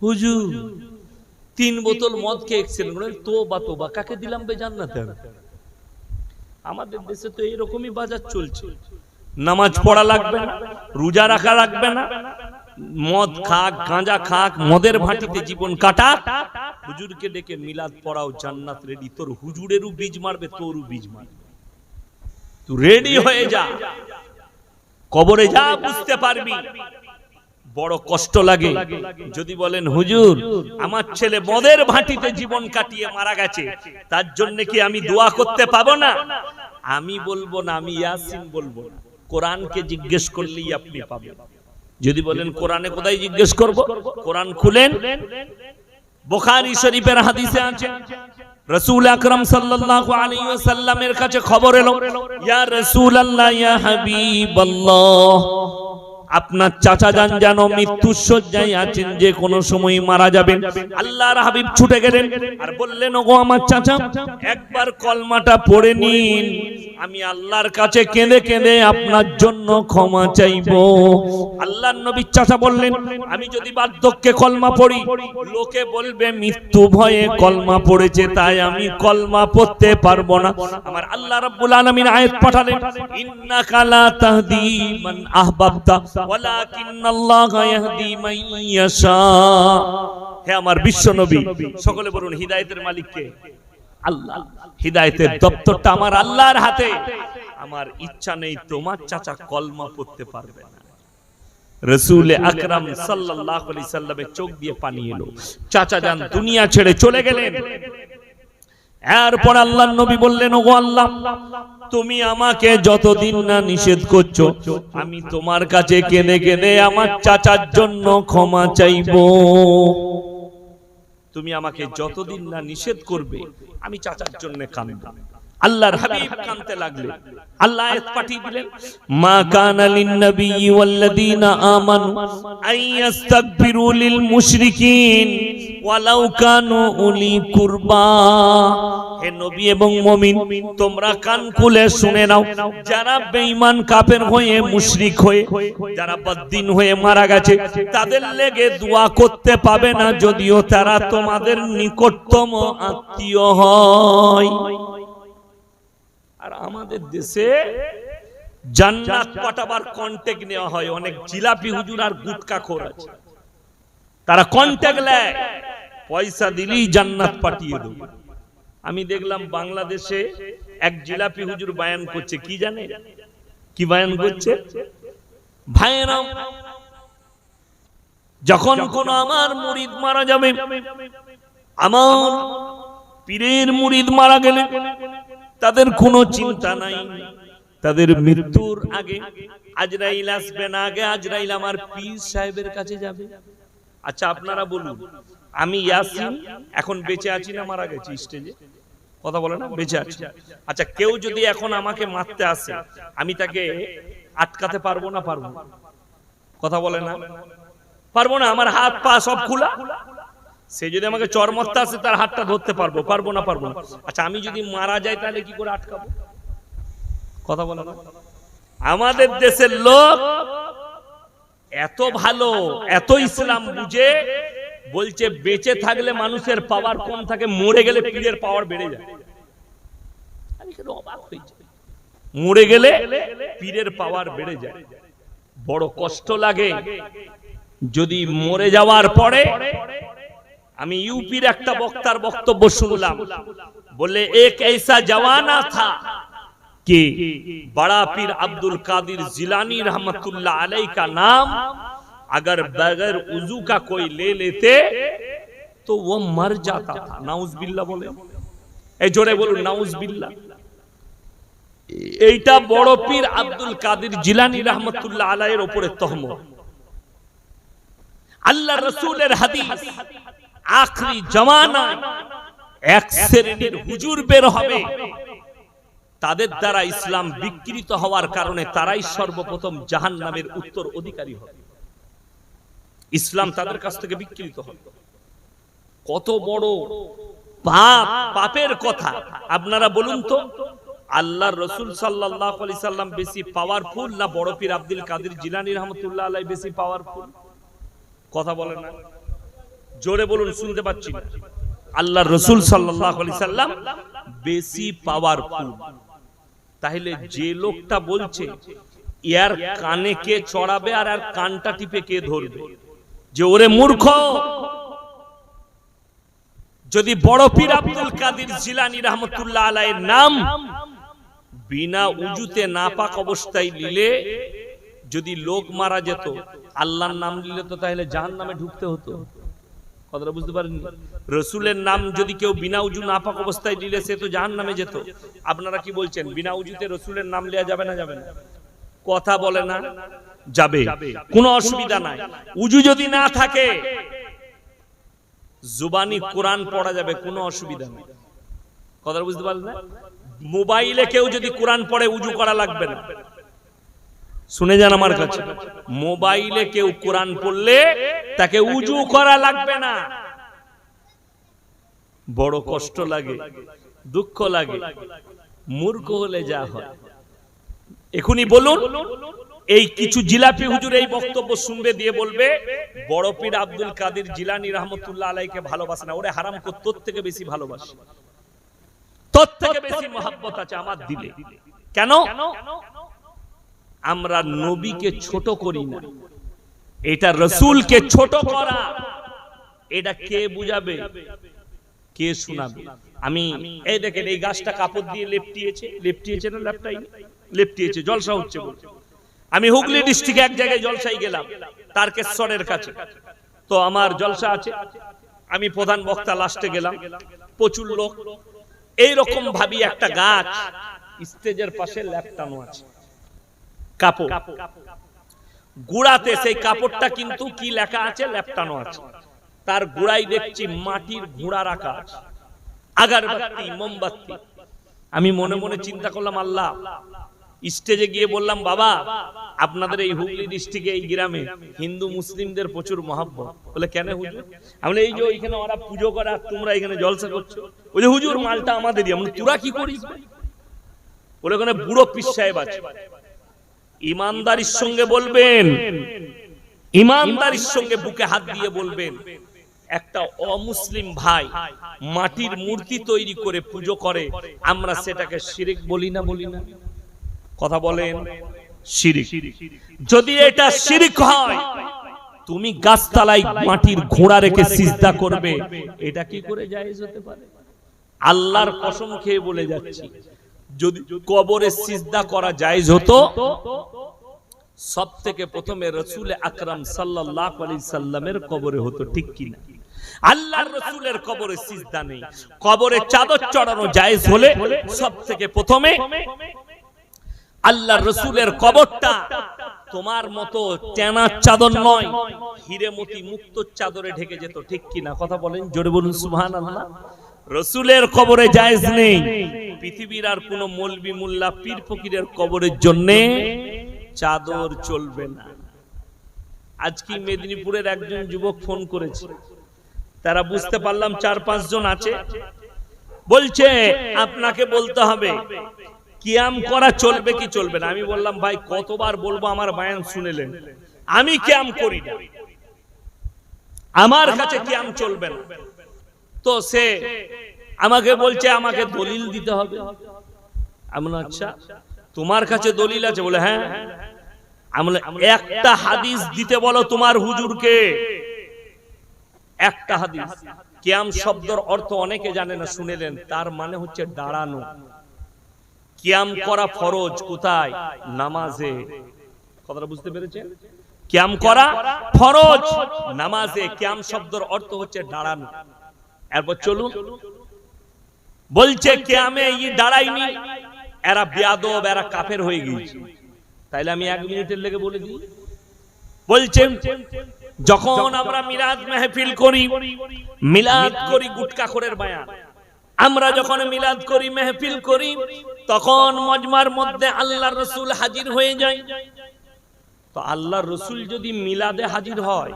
হুজুর 3 বোতল মদ খেয়ে অ্যাক্সিডেন্ট করে। তোবা তোবা, কাকে দিলাম বে জান্নাতে? আমাদের দেশে তো এরকমই বাজার চলছে। নামাজ পড়া লাগবে না, রোজা রাখা লাগবে না, মদ খাক, গাঁজা খাক, মদের ভাটিতে জীবন কাটা, হুজুরকে ডেকে মিলাদ পড়াও, জান্নাত রেডি। তোর হুজুরেরও বীজ মারবে, তোরও বীজ মারবে। তুই রেডি হয়ে যা, কবরে যা বুঝতে পারবি। বড় কষ্ট লাগে যদি বলেন হুজুর আমার ছেলে মদের ভাটিতে জীবন কাটিয়ে মারা গেছে, তার জন্য কি আমি দোয়া করতে পাবো না? আমি বলবো না, আমি ইয়াসিন বলবো না, কোরআনকে জিজ্ঞেস করলেই আপনি পাবেন। যদি বলেন কোরআনে কোথায় জিজ্ঞেস করব, কোরআন খুলেন, বুখারী শরীফের হাদিসে আছে, রাসূল আকরাম সাল্লাল্লাহু আলাইহি ওয়াসাল্লামের কাছে খবর এলো, ইয়া রাসূলুল্লাহ, ইয়া হাবিবাল্লাহ, আপনার চাচা যান যেন মৃত্যুর শয্যায় আছেন, যে কোনো সময় মারা যাবেন। আল্লাহর হাবিব ছুটে গেলেন আর বললেন, ওগো আমার চাচা, একবার কলমাটা পড়ে নিন, আমি আল্লাহর কাছে কেঁদে কেঁদে আপনার জন্য ক্ষমা চাইবো। আল্লাহর নবী চাচা বললেন, আমি যদি বার্ধক্যে কলমা পড়ি, লোকে বলবে মৃত্যু ভয়ে কলমা পড়েছে, তাই আমি কলমা পড়তে পারবো না। আমার আল্লাহ রাব্বুল আলামিন আয়াত পাঠালেন, ইন্নাকা লা তাহদি মান আহবাবতা ওয়ালাকিন্নাল্লাহা ইয়াহদি মান ইয়াশা। হে আমার বিশ্ব নবী, সকলে বলুন হিদায়াতের মালিক কে? আল্লাহ। হিদায়াতের দপ্তরটা আমার আল্লাহর হাতে। আমার ইচ্ছা নেই তোমার চাচা কলমা পড়তে পারবে না। রাসূল আকরাম সাল্লাল্লাহু আলাইহি সাল্লামের চোখ দিয়ে পানি এলো। চাচা যান দুনিয়া ছেড়ে চলে গেলেন। এরপর আল্লাহর নবী বললেন, ওগো আল্লাহ, তুমি আমাকে যতদিন না নিষেধ করছো, আমি তোমার কাছে কেঁদে কেঁদে আমার চাচার জন্য ক্ষমা চাইবো। তুমি আমাকে যতদিন না নিষেধ করবে, আমি চাচার জন্য কাঁদব। আল্লাহর হাবিব কাঁদতে লাগলেন। আল্লাহ আয়াত পাঠিয়ে দিলেন, মা কানা লিন নবিয়্যি ওয়াল্লাযীনা আমানু আইয়াস্তাগফিরু লিল মুশরিকিন ওয়ালাউ কানু উলি কুরবা। হে নবী এবং মুমিন, তোমরা কান খুলে শুনে নাও, যারা বেঈমান কাফের হয়ে, মুশরিক হয়ে, যারা বদ্দিন হয়ে মারা গেছে, তাদের লেগে দোয়া করতে পাবে না, যদিও তারা তোমাদের নিকটতম আত্মীয় হয়। আর আমাদের দেশে জান্নাত পাঠাবার কন্ট্যাক্ট নেওয়া হয়। অনেক জিলাপি হুজুর আর গুটকাখোর আছে, তারা কন্ট্যাক্ট নেয়, পয়সা দিলেই জান্নাত পাঠিয়ে দেবে। আমি দেখলাম বাংলাদেশে এক জিলাপি হুজুর বয়ান করছে, কি জানে কি বয়ান করছে? ভাইরা, যখন কোন আমার মুরিদ মারা যাবে, আমার পীরের মুরিদ মারা গেলে তাদের কোনো চিন্তা নাই, তাদের মৃত্যুর আগে আজরাইল আসবে না, আগে আজরাইল আমার পীর সাহেবের কাছে যাবে। আচ্ছা আপনারা বলুন, আমি ইয়াসিন এখন বেঁচে আছি না মারা গেছি? স্টেজে কথা বলে না, বেঁচে আছি। আচ্ছা কেউ যদি এখন আমাকে মারতে আসে, আমি তাকে আটকাতে পারবো না? পারবো? কথা বলে না, পারবো না। আমার হাত পা সব খোলা, সে যদি আমাকে চরমত্তা আসে তার হাতটা ধরতে পারবো না। আচ্ছা আমি যদি মারা যাই তাহলে কি করে আটকাবো? কথা বলো না। আমাদের দেশের লোক এত ভালো, এত ইসলাম বুঝে, বলছে বেঁচে থাকলে মানুষের পাওয়ার কম থাকে, মরে গেলে পীরের পাওয়ার বেড়ে যায়। আমি কেন অবাক হয়ে যাই, মরে গেলে পীরের পাওয়ার বেড়ে যায়। বড় কষ্ট লাগে। যদি মরে যাওয়ার পরে, আমি ইউপির একটা বক্তার বক্তব্য শুনলাম, বলে এক ऐसा जवाना था कि बड़ा पीर अब्दुल कादिर जिलानी रहमतुल्लाह अलैह का नाम अगर बगैर उजू का कोई ले लेते तो वो मर जाता था। नाउजुबिल्लाह बोले, ए जोरे बोलो नाउजुबिल्लाह। এইটা বড় পীর আব্দুল কাদের জিলানী রাহমাতুল্লাহ আলাইহির উপরে তহমত। আল্লাহ রাসূলের হাদিস, আখরি জামানায় এক শ্রেণীর হুজুর বের হবে, তাদের দ্বারা ইসলাম বিকৃত হওয়ার কারণে তারাই সর্বপ্রথম জাহান্নামের উত্তর অধিকারী হবে। ইসলাম তাদের কাছ থেকে বিকৃত হবে। কত বড় পাপের কথা আপনারা বলুন তো। আল্লাহর রাসূল সাল্লাল্লাহু আলাইহি সাল্লাম বেশি পাওয়ারফুল না বড় পীর আব্দুল কাদের জিলানী রাহমাতুল্লাহ আলাইহি বেশি পাওয়ারফুল? কথা বলেন না, জোরে বলুন, শুনতে পাচ্ছি না। আল্লাহর রাসূল সাল্লাল্লাহু আলাইহি সাল্লাম বেশি পাওয়ারফুল। তাহলে যে লোকটা বলছে ইয়ার কানে কে চড়াবে আর আর কানটা টিপে কে ধরবে, যে ওরে মূর্খ, যদি বড় পীর আব্দুল কাদের জিলানী রাহমাতুল্লাহ আলাইহির নাম বিনা উজুতে নাপাক অবস্থায় নিলে যদি লোক মারা যেত, আল্লাহর নাম নিলে তো তাহলে জাহান্নামে ঢুকতে হতো। কথাটা বুঝতে পারেননি? রাসূলের নাম যদি কেউ বিনা উজু নাপাক অবস্থায় নিলে সে তো জাহান্নামে যেত। আপনারা কি বলছেন, বিনা উজুতে রাসূলের নাম নেওয়া যাবে না? যাবে না? কথা বলে না, যাবে, কোনো অসুবিধা নাই। উজু যদি না থাকে জুবানি কোরআন পড়া যাবে, কোনো অসুবিধা নেই। কথা বুঝতে পারলেন না? মোবাইলে কেউ যদি কোরআন পড়ে উজু করা লাগবে না। শুনে যান আমার কাছে, মোবাইলে কেউ কোরআন পড়লে তাকে উজু করা লাগবে না। বড় কষ্ট লাগে, দুঃখ লাগে, মূর্খ হলে যা হয়। এখনই বলুন, এই কিছু জিলাপি হুজুর এই বক্তব্য শুনবে, দিয়ে বলবে বড় পীর আব্দুল কাদের জিলানী রাহমাতুল্লাহ আলাইহিকে ভালোবাসে না, ওরে হারাম কর, তোর থেকে বেশি ভালোবাসে, তোর থেকে বেশি মহব্বত আছে আমার দিলে। কেন? আমরা নবীকে ছোট করি না, এটা রাসূলকে ছোট করা। এটা কে বুঝাবে, কে শোনাবে? আমি এই দেখেন, এই গাছটা কাপড় দিয়ে লেপটিয়েছে না লেপটিয়েছে, জলসা হচ্ছে বলছে। আমি হুগলি ডিস্ট্রিক্টে এক জায়গায় জলসায় গেলাম, তারকেশ্বরের কাছে। তো আমার জলসা আছে, আমি প্রধান বক্তা, লাস্টে গেলাম, প্রচুর লোক। এইরকম ভাবি একটা গাছ স্টেজের পাশে লেপটানো আছে, কাপড় গুড়াতে। সেই কাপড়টা কিন্তু কি লেখা আছে, লেপটানো আছে। তার গুড়াই দেখছি মাটির ঘোড়া রাখা আছে, আগরবাতি, মোমবাতি। আমি মনে মনে চিন্তা করলাম, আল্লাহ। স্টেজে গিয়ে বললাম, বাবা আপনাদের এই হুগলি ডিস্ট্রিক্টে এই গ্রামে হিন্দু মুসলিমদের প্রচুর মহব্বত। বলে কেন হুজুর? আমি এই যে এখানে ওরা পুজো করে আর তোমরা এখানে জলসা করছো। ওই যে হুজুর মালটা আমাদেরই। আমরা তোরা কি করিস? বলে ওখানে বুড়ো পীর সাহেব আছে। ইমানদারির সঙ্গে বলবেন, ইমানদারির সঙ্গে বুকে হাত দিয়ে বলবেন, একটা অমুসলিম ভাই মাটির মূর্তি তৈরি করে পুজো করে, আমরা সেটাকে শিরক বলি না? বলি না? কথা বলেন, শিরক। যদি এটা শিরক হয়, তুমি গাছতলায় মাটির ঘোড়া রেখে সিজদা করবে, এটা কি করে জায়েজ হতে পারে? আল্লাহর কসম খেয়ে বলে যাচ্ছি, যদি কবরে সিজদা করা জায়েজ হতো, সব থেকে প্রথমে রাসূল আকরাম সাল্লাল্লাহু আলাইহি সাল্লামের কবরে হতো। ঠিক কি না? আল্লাহর রাসূলের কবরে সিজদা নেই। কবরে চাদর চড়ানো জায়েজ হলে সব থেকে প্রথমে আল্লাহর রাসূলের কবরটা তোমার মতো টেনা চাদর নয়, হিরে মতি মুক্ত চাদরে ঢেকে যেত। ঠিক কি না? কথা বলেন, জোরে বলুন সুবহানাল্লাহ। রাসূলের কবরে জায়েজ নেই। পৃথিবীর আর কোন মৌলবি মোল্লা পীর ফকিরের কবরের জন্য চাদর চলবে না। আজকে মেদিনীপুরের একজন যুবক ফোন করেছে, তারা বুঝতে পারলাম 4-5 জন আছে, বলছে আপনাকে বলতে হবে কিয়াম করা চলবে কি চলবে না। আমি বললাম ভাই কতবার বলবো, আমার বয়ান শুনেলেন, আমি কিয়াম করি না, আমার কাছে কিয়াম চলবে না। তো সে আমাকে বলছে আমাকে দলিল দিতে হবে। আমি বললাম আচ্ছা তোমার কাছে দলিল আছে? বলে হ্যাঁ। আমি বললাম একটা হাদিস দিতে বলো তোমার হুজুরকে, একটা হাদিস। কিয়াম শব্দের অর্থ অনেকে জানে না, শুনেলেন, তার মানে হচ্ছে দাঁড়ানো। কিয়াম করা ফরজ কোথায়? নামাজে। কথাটা বুঝতে পেরেছেন? কিয়াম করা ফরজ নামাজে। কিয়াম শব্দের অর্থ হচ্ছে দাঁড়ানো। এরপর চলুন, বলছে কিয়ামে দাঁড়ায়নি, এরা বেয়াদব, এরা কাফের হয়ে গিয়েছে। তাইলে আমি 1 মিনিটের লেগে বলে দিই। বলছেন যখন আমরা মিলাদ মাহফিল করি, মিলাদ করি গুটকাখোরের বায়ান, আমরা যখন মিলাদ করি মাহফিল করি, তখন মজমার মধ্যে আল্লাহর রাসূল হাজির হয়ে যায়। তো আল্লাহর রাসূল যদি মিলাদে হাজির হয়,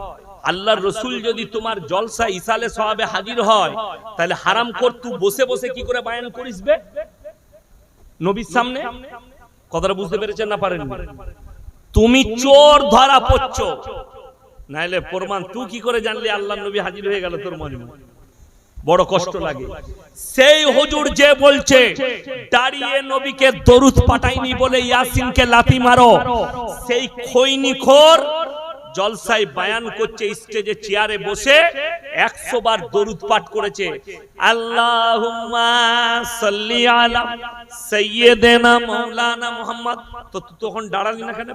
আল্লাহর রাসূল যদি তোমার জলসা ইসালে সওয়াবে হাজির হয়, তাহলে হারাম কর তুই বসে বসে কি করে বায়ান করিস বে নবীর সামনে? কথাটা বুঝতে পেরেছেন না পারেন? তুমি চোর ধরা পড়ছ, নাইলে প্রমাণ তুই কি করে জানলি আল্লাহর নবী হাজির হয়ে গেল তোর মজমা? বড় কষ্ট লাগে। সেই হুজুর যে বলছে দাঁড়িয়ে নবীকে দরুদ পাঠাইনি বলে ইয়াসিনকে লাথি মারো, সেই খৈনিখোর জলসায় বায়ান করছে, স্টেজে চেয়ারে বসে 100 বার দরুদ পাঠ করেছে, আল্লাহুম্মা সাল্লি আলা সাইয়্যিদিনা মাওলানা মুহাম্মদ। তো তুই তখন দাঁড়ালি না কেন?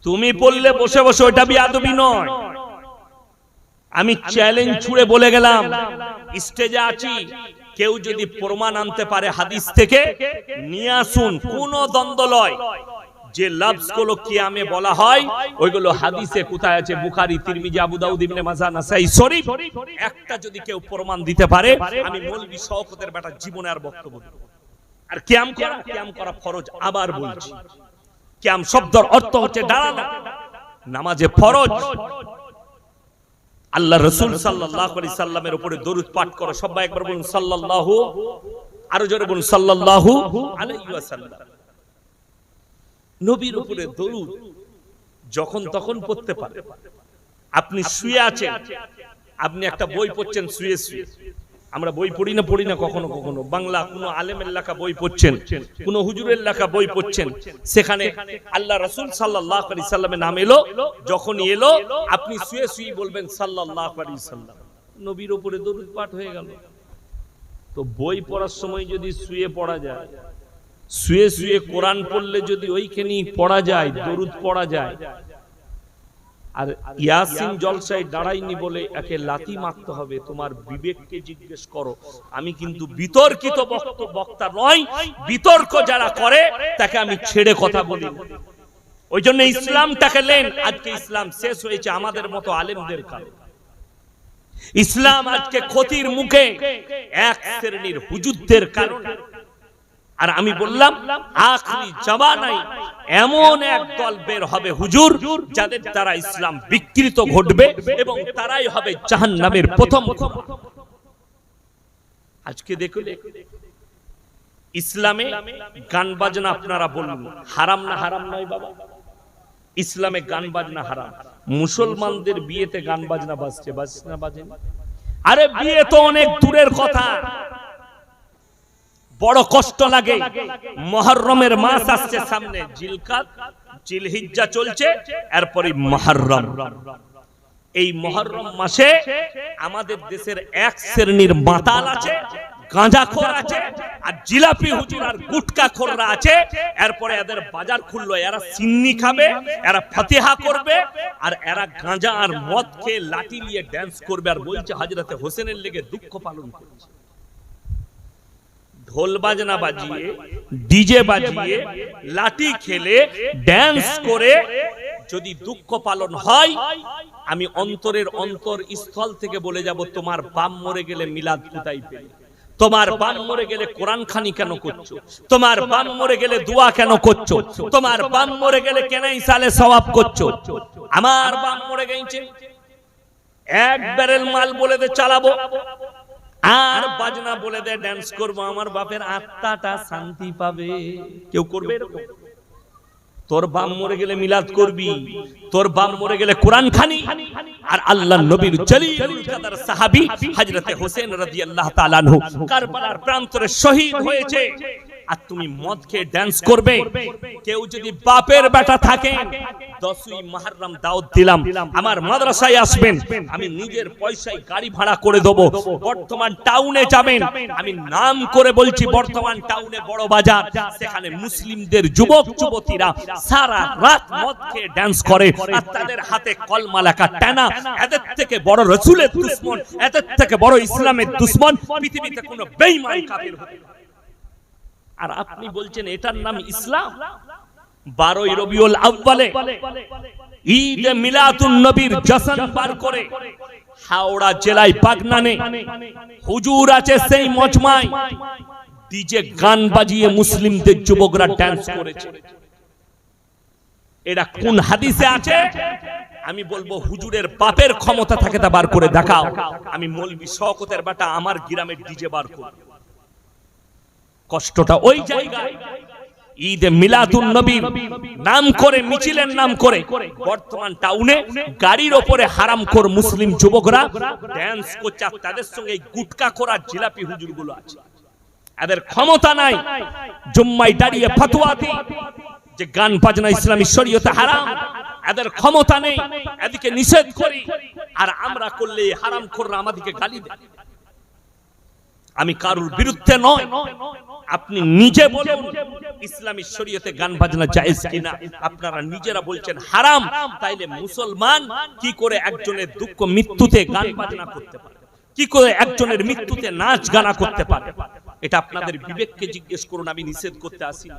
তুমি বললে বসে বসে, ওটা বিয়াদবি নয়। আমি চ্যালেঞ্জ ছুড়ে বলে গেলাম, স্টেজে আছি, কেউ যদি প্রমাণ আনতে পারে হাদিস থেকে নিয়ে আসুন, কোন দ্বন্দ্ব লয়। যে লফজগুলো কিয়ামে বলা হয় ওইগুলো হাদিসে কোথায় আছে? বুখারী, তিরমিজি, আবু দাউদ, ইবনে মাজাহ, নাসাই শরীফ। একটা যদি কেউ প্রমাণ দিতে পারে, আমি মৌলভী শওকতের বেটা জীবনে আর বক্তব্য দেব। আর কিয়াম করা ফরজ। আবার বলছি, কিয়াম শব্দের অর্থ হচ্ছে দাঁড়ানো, নামাজে ফরজ। আল্লাহ রাসূল সাল্লাল্লাহু আলাইহি সাল্লামের উপরে দরুদ পাঠ করো। সবাই একবার বলুন সাল্লাল্লাহু, আরো জোরে বলুন সাল্লাল্লাহু আলাইহি ওয়াসাল্লাম। নবীর উপরে দরুদ যখন তখন পড়তে পারে। আপনি শুয়ে আছেন, আপনি একটা বই পড়ছেন শুয়ে শুয়ে। আমরা বই পড়ি না কখনো কখনো, বাংলা কোনো আলেমের লেখা বই পড়ছেন, কোনো হুজুরের লেখা বই পড়ছেন, সেখানে আল্লাহ রাসূল সাল্লাল্লাহু আলাইহি সাল্লামের নাম এলো, যখন এলো আপনি শুয়ে শুয়ে বলবেন সাল্লাল্লাহু আলাইহি সাল্লাম, নবীর উপরে দরুদ পাঠ হয়ে গেল। তো বই পড়ার সময় যদি শুয়ে পড়া যায়, শুয়ে শুয়ে কোরআন পড়লে যদি ওইখানেই পড়া যায়, দরুদ পড়া যায়, আর ইয়াসিন জলসায় দাঁড়াইনি বলে একে লাথি মারতে হবে, তোমার বিবেককে জিজ্ঞেস করো। আমি কিন্তু বিতর্কিত বক্তা নয়, বিতর্ক যারা করে তাকে আমি ছেড়ে কথা বলি। ওই জন্য ইসলামটাকে নেন। আজকে ইসলাম শেষ হয়েছে আমাদের মতো আলেমদের কারণে। ইসলাম আজকে ক্ষতির মুখে এক শ্রেণীর হুজুরদের কারণে। আর আমি বললাম আখরি জামানায় এমন এক দল বের হবে হুজুর, যাদের দ্বারা ইসলাম বিকৃত ঘটবে এবং তারাই হবে জাহান্নামের প্রথম। আজকে দেখুন, ইসলামে গান বাজনা আপনারা বলুন হারাম না? হারাম নয় বাবা, ইসলামে গান বাজনা হারাম। মুসলমানদের বিয়েতে গান বাজনা বাজছে, বাজনা বাজে? আরে বিয়ে তো অনেক দূরের কথা। বড় কষ্ট লাগে, মুহররমের মাস আসছে সামনে, জিলকাত, জিলহিজ্জা চলছে, এরপরই মুহররম। এই মুহররম মাসে আমাদের দেশের এক শ্রেণীর মাতাল আছে, গাঁজাখোর আছে, আর জিলাপি হুজুর আর গুটকাখোররা আছে। এরপরে এদের বাজার খুললো, এরা সিন্নি খাবে, এরা ফাতিহা করবে, আর এরা গাঁজা আর মদ খেয়ে লাঠি নিয়ে ড্যান্স করবে, আর বলছে হযরতে হোসেনের লেগে দুঃখ পালন করছে। ঢোল বাজনা বাজিয়ে, ডিজে বাজিয়ে, লাঠি খেলে, ড্যান্স করে যদি দুঃখ পালন হয়, আমি অন্তরের অন্তর স্থল থেকে বলে যাব, তোমার বাপ মরে গেলে মিলাদ কোথায় পেলে? তোমার বাপ মরে গেলে কোরআন খানি কেন করছো? তোমার বাপ মরে গেলে দোয়া কেন করছো? তোমার বাপ মরে গেলে কেন ইসালে সওয়াব করছো? আমার বাপ মরে গেছে, এক ব্যারেল মাল বলে দে চালাবো, আর বাজনা বলে দে ড্যান্স করবো, আমার বাপের আত্মাটা শান্তি পাবে। কেউ করবে এরকম? তোর বাপ মরে গেলে মিলাদ করবি, তোর বাপ মরে গেলে কোরআন খানি। আর আল্লাহর নবীর জলিলুল কদর সাহাবী হযরতে হোসেন রাদিয়াল্লাহু তাআলা আনহু কারবালার প্রান্তরে শহীদ হয়েছে, আর তুমি মদ খেয়ে ড্যান্স করবে? কেউ যদি বাপের বেটা থাকে, 10ই মুহররম দাওয়াত দিলাম, আমার মাদ্রাসায় আসবেন, আমি নিজের পয়সায় গাড়ি ভাড়া করে দেব, বর্তমান টাউনে যাবেন, আমি নাম করে বলছি বর্তমান টাউনে বড় বাজার, সেখানে মুসলিমদের যুবক যুবতীরা সারা রাত মদ খেয়ে ড্যান্স করে, আর তাদের হাতে কলমা লেখা টানা। এদের থেকে বড় রাসূলের দুশমন, এদের থেকে বড় ইসলামের দুশমন পৃথিবীতে কোনো বেঈমান কাফির হতে পারে। আর আপনি বলছেন এটার নাম ইসলাম? 12ই রবিউল আউয়ালে ঈদ মিলাদুন নবীর জশ্ন বার করে হাওড়া জেলায় বাগনানে হুজুর আছে সেই মজমায় ডিজে গান বাজিয়ে মুসলিমদের যুবকরা ডান্স করেছে। এটা কোন হাদিসে আছে? আমি বলবো হুজুরের বাপের ক্ষমতা থাকে তা বার করে দেখাও। আমি মৌলভী শওকতের বেটা আমার গ্রামের ডিজে বার করব। কষ্টটা ওই জায়গায়। ঈদ মিলাদুন নবীর নাম করে, মিছিলের নাম করে বর্তমান টাউনে গাড়ির ওপরে হারামখোর মুসলিম যুবকরা ড্যান্স করছে, তাদের সঙ্গে গুটকা করার জিলাপি হুজুরগুলো আছে। এদের ক্ষমতা নাই জুম্মায় দাঁড়িয়ে ফতোয়া দিয়ে যে গান বাজনা ইসলামী শরীয়তে হারাম, এদের ক্ষমতা নেই এদিকে নিষেধ করি, আর আমরা করলে হারামখোররা আমাদেরকে গালি দেয়। আমি কারুর বিরুদ্ধে নয়, আপনি নিজে বলুন ইসলামী শরীয়তে গান বাজনা জায়েজ কিনা। আপনারা নিজেরা বলছেন হারাম, তাইলে মুসলমান কি করে একজনের দুঃখ মৃত্যুতে গান বাজনা করতে পারে, কি করে একজনের মৃত্যুতে নাচ গানা করতে পারে? এটা আপনাদের বিবেককে জিজ্ঞেস করুন। আমি নিষেধ করতে আসি,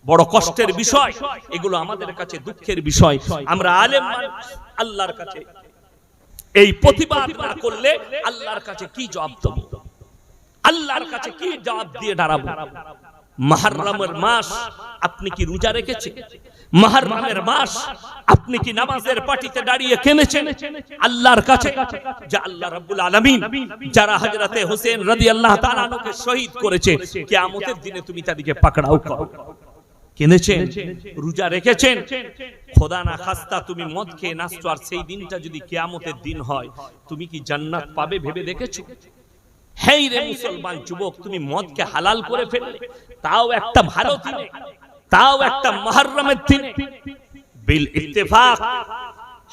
বড় কষ্টের বিষয় এগুলো, আমাদের কাছে দুঃখের বিষয়। আমরা আলেম আল্লাহর কাছে এই প্রতিবাদ না করলে আল্লাহর কাছে কি জবাব দেব? আল্লাহর কাছে কি জবাব দিয়ে দাঁড়াবো? মুহররমের মাস আপনি কি রোজা রেখেছেন? মুহররমের মাস আপনি কি নামাজের পাটিতে দাঁড়িয়ে কেনেছেন আল্লাহর কাছে? যে আল্লাহ রাব্বুল আলামিন যারা হযরতে হোসেন রাদিয়াল্লাহু তাআলা আনহুকে শহীদ করেছে, কিয়ামতের দিনে তুমি তাদেরকে পাকড়াও করো। কেনেছেন, রোজা রেখেছেন, খোদা না খাস্তা তুমি মদ খেয়ে নাচছো, আর সেই দিনটা যদি কিয়ামতের দিন হয়, তুমি কি জান্নাত পাবে ভেবে দেখেছো? হেই রে মুসলমান যুবক, তুমি মদকে হালাল করে ফেললে, তাও একটা ভালো দিনে, তাও একটা মুহররমের দিনে। বিল ইত্তেফাক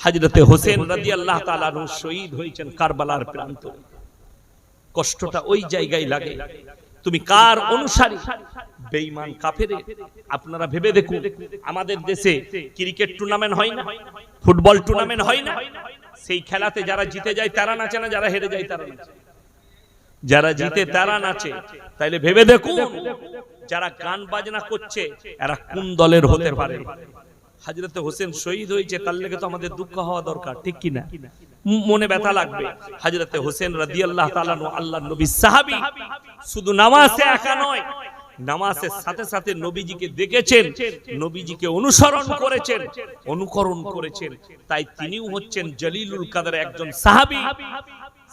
হযরতে হোসেন রাদিয়াল্লাহু তাআলা আনহু শহীদ হয়েছেন কারবালার প্রান্তরে। কষ্টটা ওই জায়গায় লাগে। তুমি কার অনুসারী? বেঈমান কাফের। আপনারা ভেবে দেখুন, আমাদের দেশে ক্রিকেট টুর্নামেন্ট হয় না, ফুটবল টুর্নামেন্ট হয় না, সেই খেলাতে যারা জিতে যায় তারা নাচে না, যারা হেরে যায় তারা নাচে। যারা জিতে তারা নাচে, তাইলে ভেবে দেখুন যারা গান বাজনা করছে এরা কোন দলের হতে পারে? হযরতে হোসেন শহীদ হয়েছে, তার লেগে তো আমাদের দুঃখ হওয়া দরকার, ঠিক কি না? মনে ব্যথা লাগবে। হযরতে হোসেন রাদিয়াল্লাহু তাআলা আনহু আল্লাহর নবী সাহাবী, শুধু নামাজে একা নয়, নামাজের সাথে সাথে নবীজিকে দেখেছেন, নবীজিকে অনুসরণ করেছেন, অনুকরণ করেছেন, তাই তিনিও হচ্ছেন জলিলুল কদর একজন সাহাবী।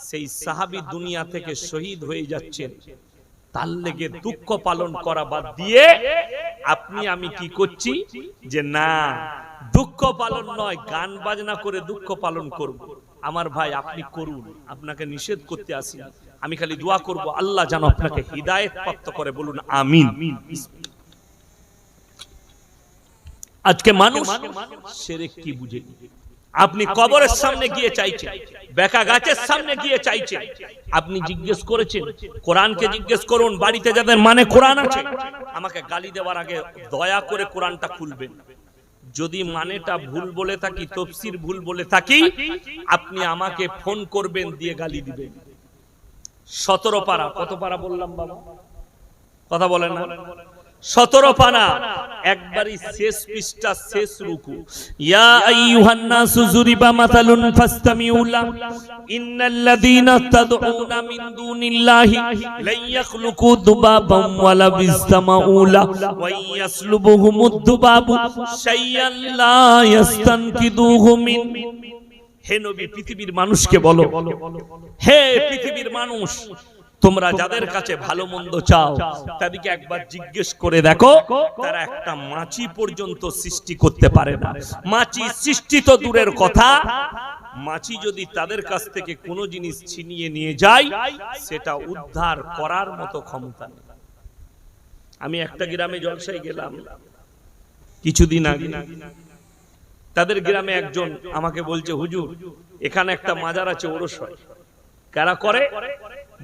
সেই সাহাবী দুনিয়া থেকে শহীদ হয়ে যাচ্ছেন, তার লেগে দুঃখ পালন করা বাদ দিয়ে আপনি আমি কি করছি যে না দুঃখ পালন নয়, গান বাজনা করে দুঃখ পালন করব। আমার ভাই আপনি করুন, আপনাকে নিষেধ করতে আসি। আমি খালি দোয়া করব আল্লাহ যেন আপনাকে হিদায়াত প্রাপ্ত করে, বলুন আমিন। আজকে মানুষ শিরক কি বুঝে? আপনি কবরের সামনে গিয়ে চাইছেন, বেকা গাছের সামনে গিয়ে চাইছেন। আপনি জিজ্ঞেস করেছেন, কোরআনকে জিজ্ঞেস করুন, বাড়িতে যাদের মানে কোরআন আছে, আমাকে গালি দেওয়ার আগে দয়া করে কোরআনটা খুলবেন। যদি মানেটা ভুল বলে থাকি, তাফসীর ভুল বলে থাকি, আপনি আমাকে ফোন করবেন, দিয়ে গালি দিবেন। 17 পারা, কত পারা বললাম বাবা? কথা বলেন না? 17 পারা, একবারই শেষ পৃষ্ঠা, শেষ রুকু। ইয়া আইয়ুহান নাসু যুরিবা মাতালুন ফাসতামিউ লাহু ইন্নাল্লাযীনা তাদউনা মিন দুনিল্লাহি লা ইয়াখলুকু দুবাবাম ওয়ালা বিসতামাউ লাহু ওয়া ইয়াসলুবুহুমুদ দুবাবু শাইয়ান লা ইস্তানকিদুহু মিন। হে নবী পৃথিবীর মানুষকে বলো, হে পৃথিবীর মানুষ, তোমরা যাদের কাছে ভালো মন্দ চাও তাদেরকে একবার জিজ্ঞেস করে দেখো, তারা একটা মাছি পর্যন্ত সৃষ্টি করতে পারে না। মাছি সৃষ্টি তো দূরের কথা, মাছি যদি তাদের কাছ থেকে কোনো জিনিস ছিনিয়ে নিয়ে যায় সেটা উদ্ধার করার মতো ক্ষমতা নেই। আমি একটা গ্রামে জলসায় গেলাম কিছুদিন আগে, তাদের গ্রামে একজন আমাকে বলছে, হুজুর এখানে একটা মাজার আছে ওরস হয়। কারা করে?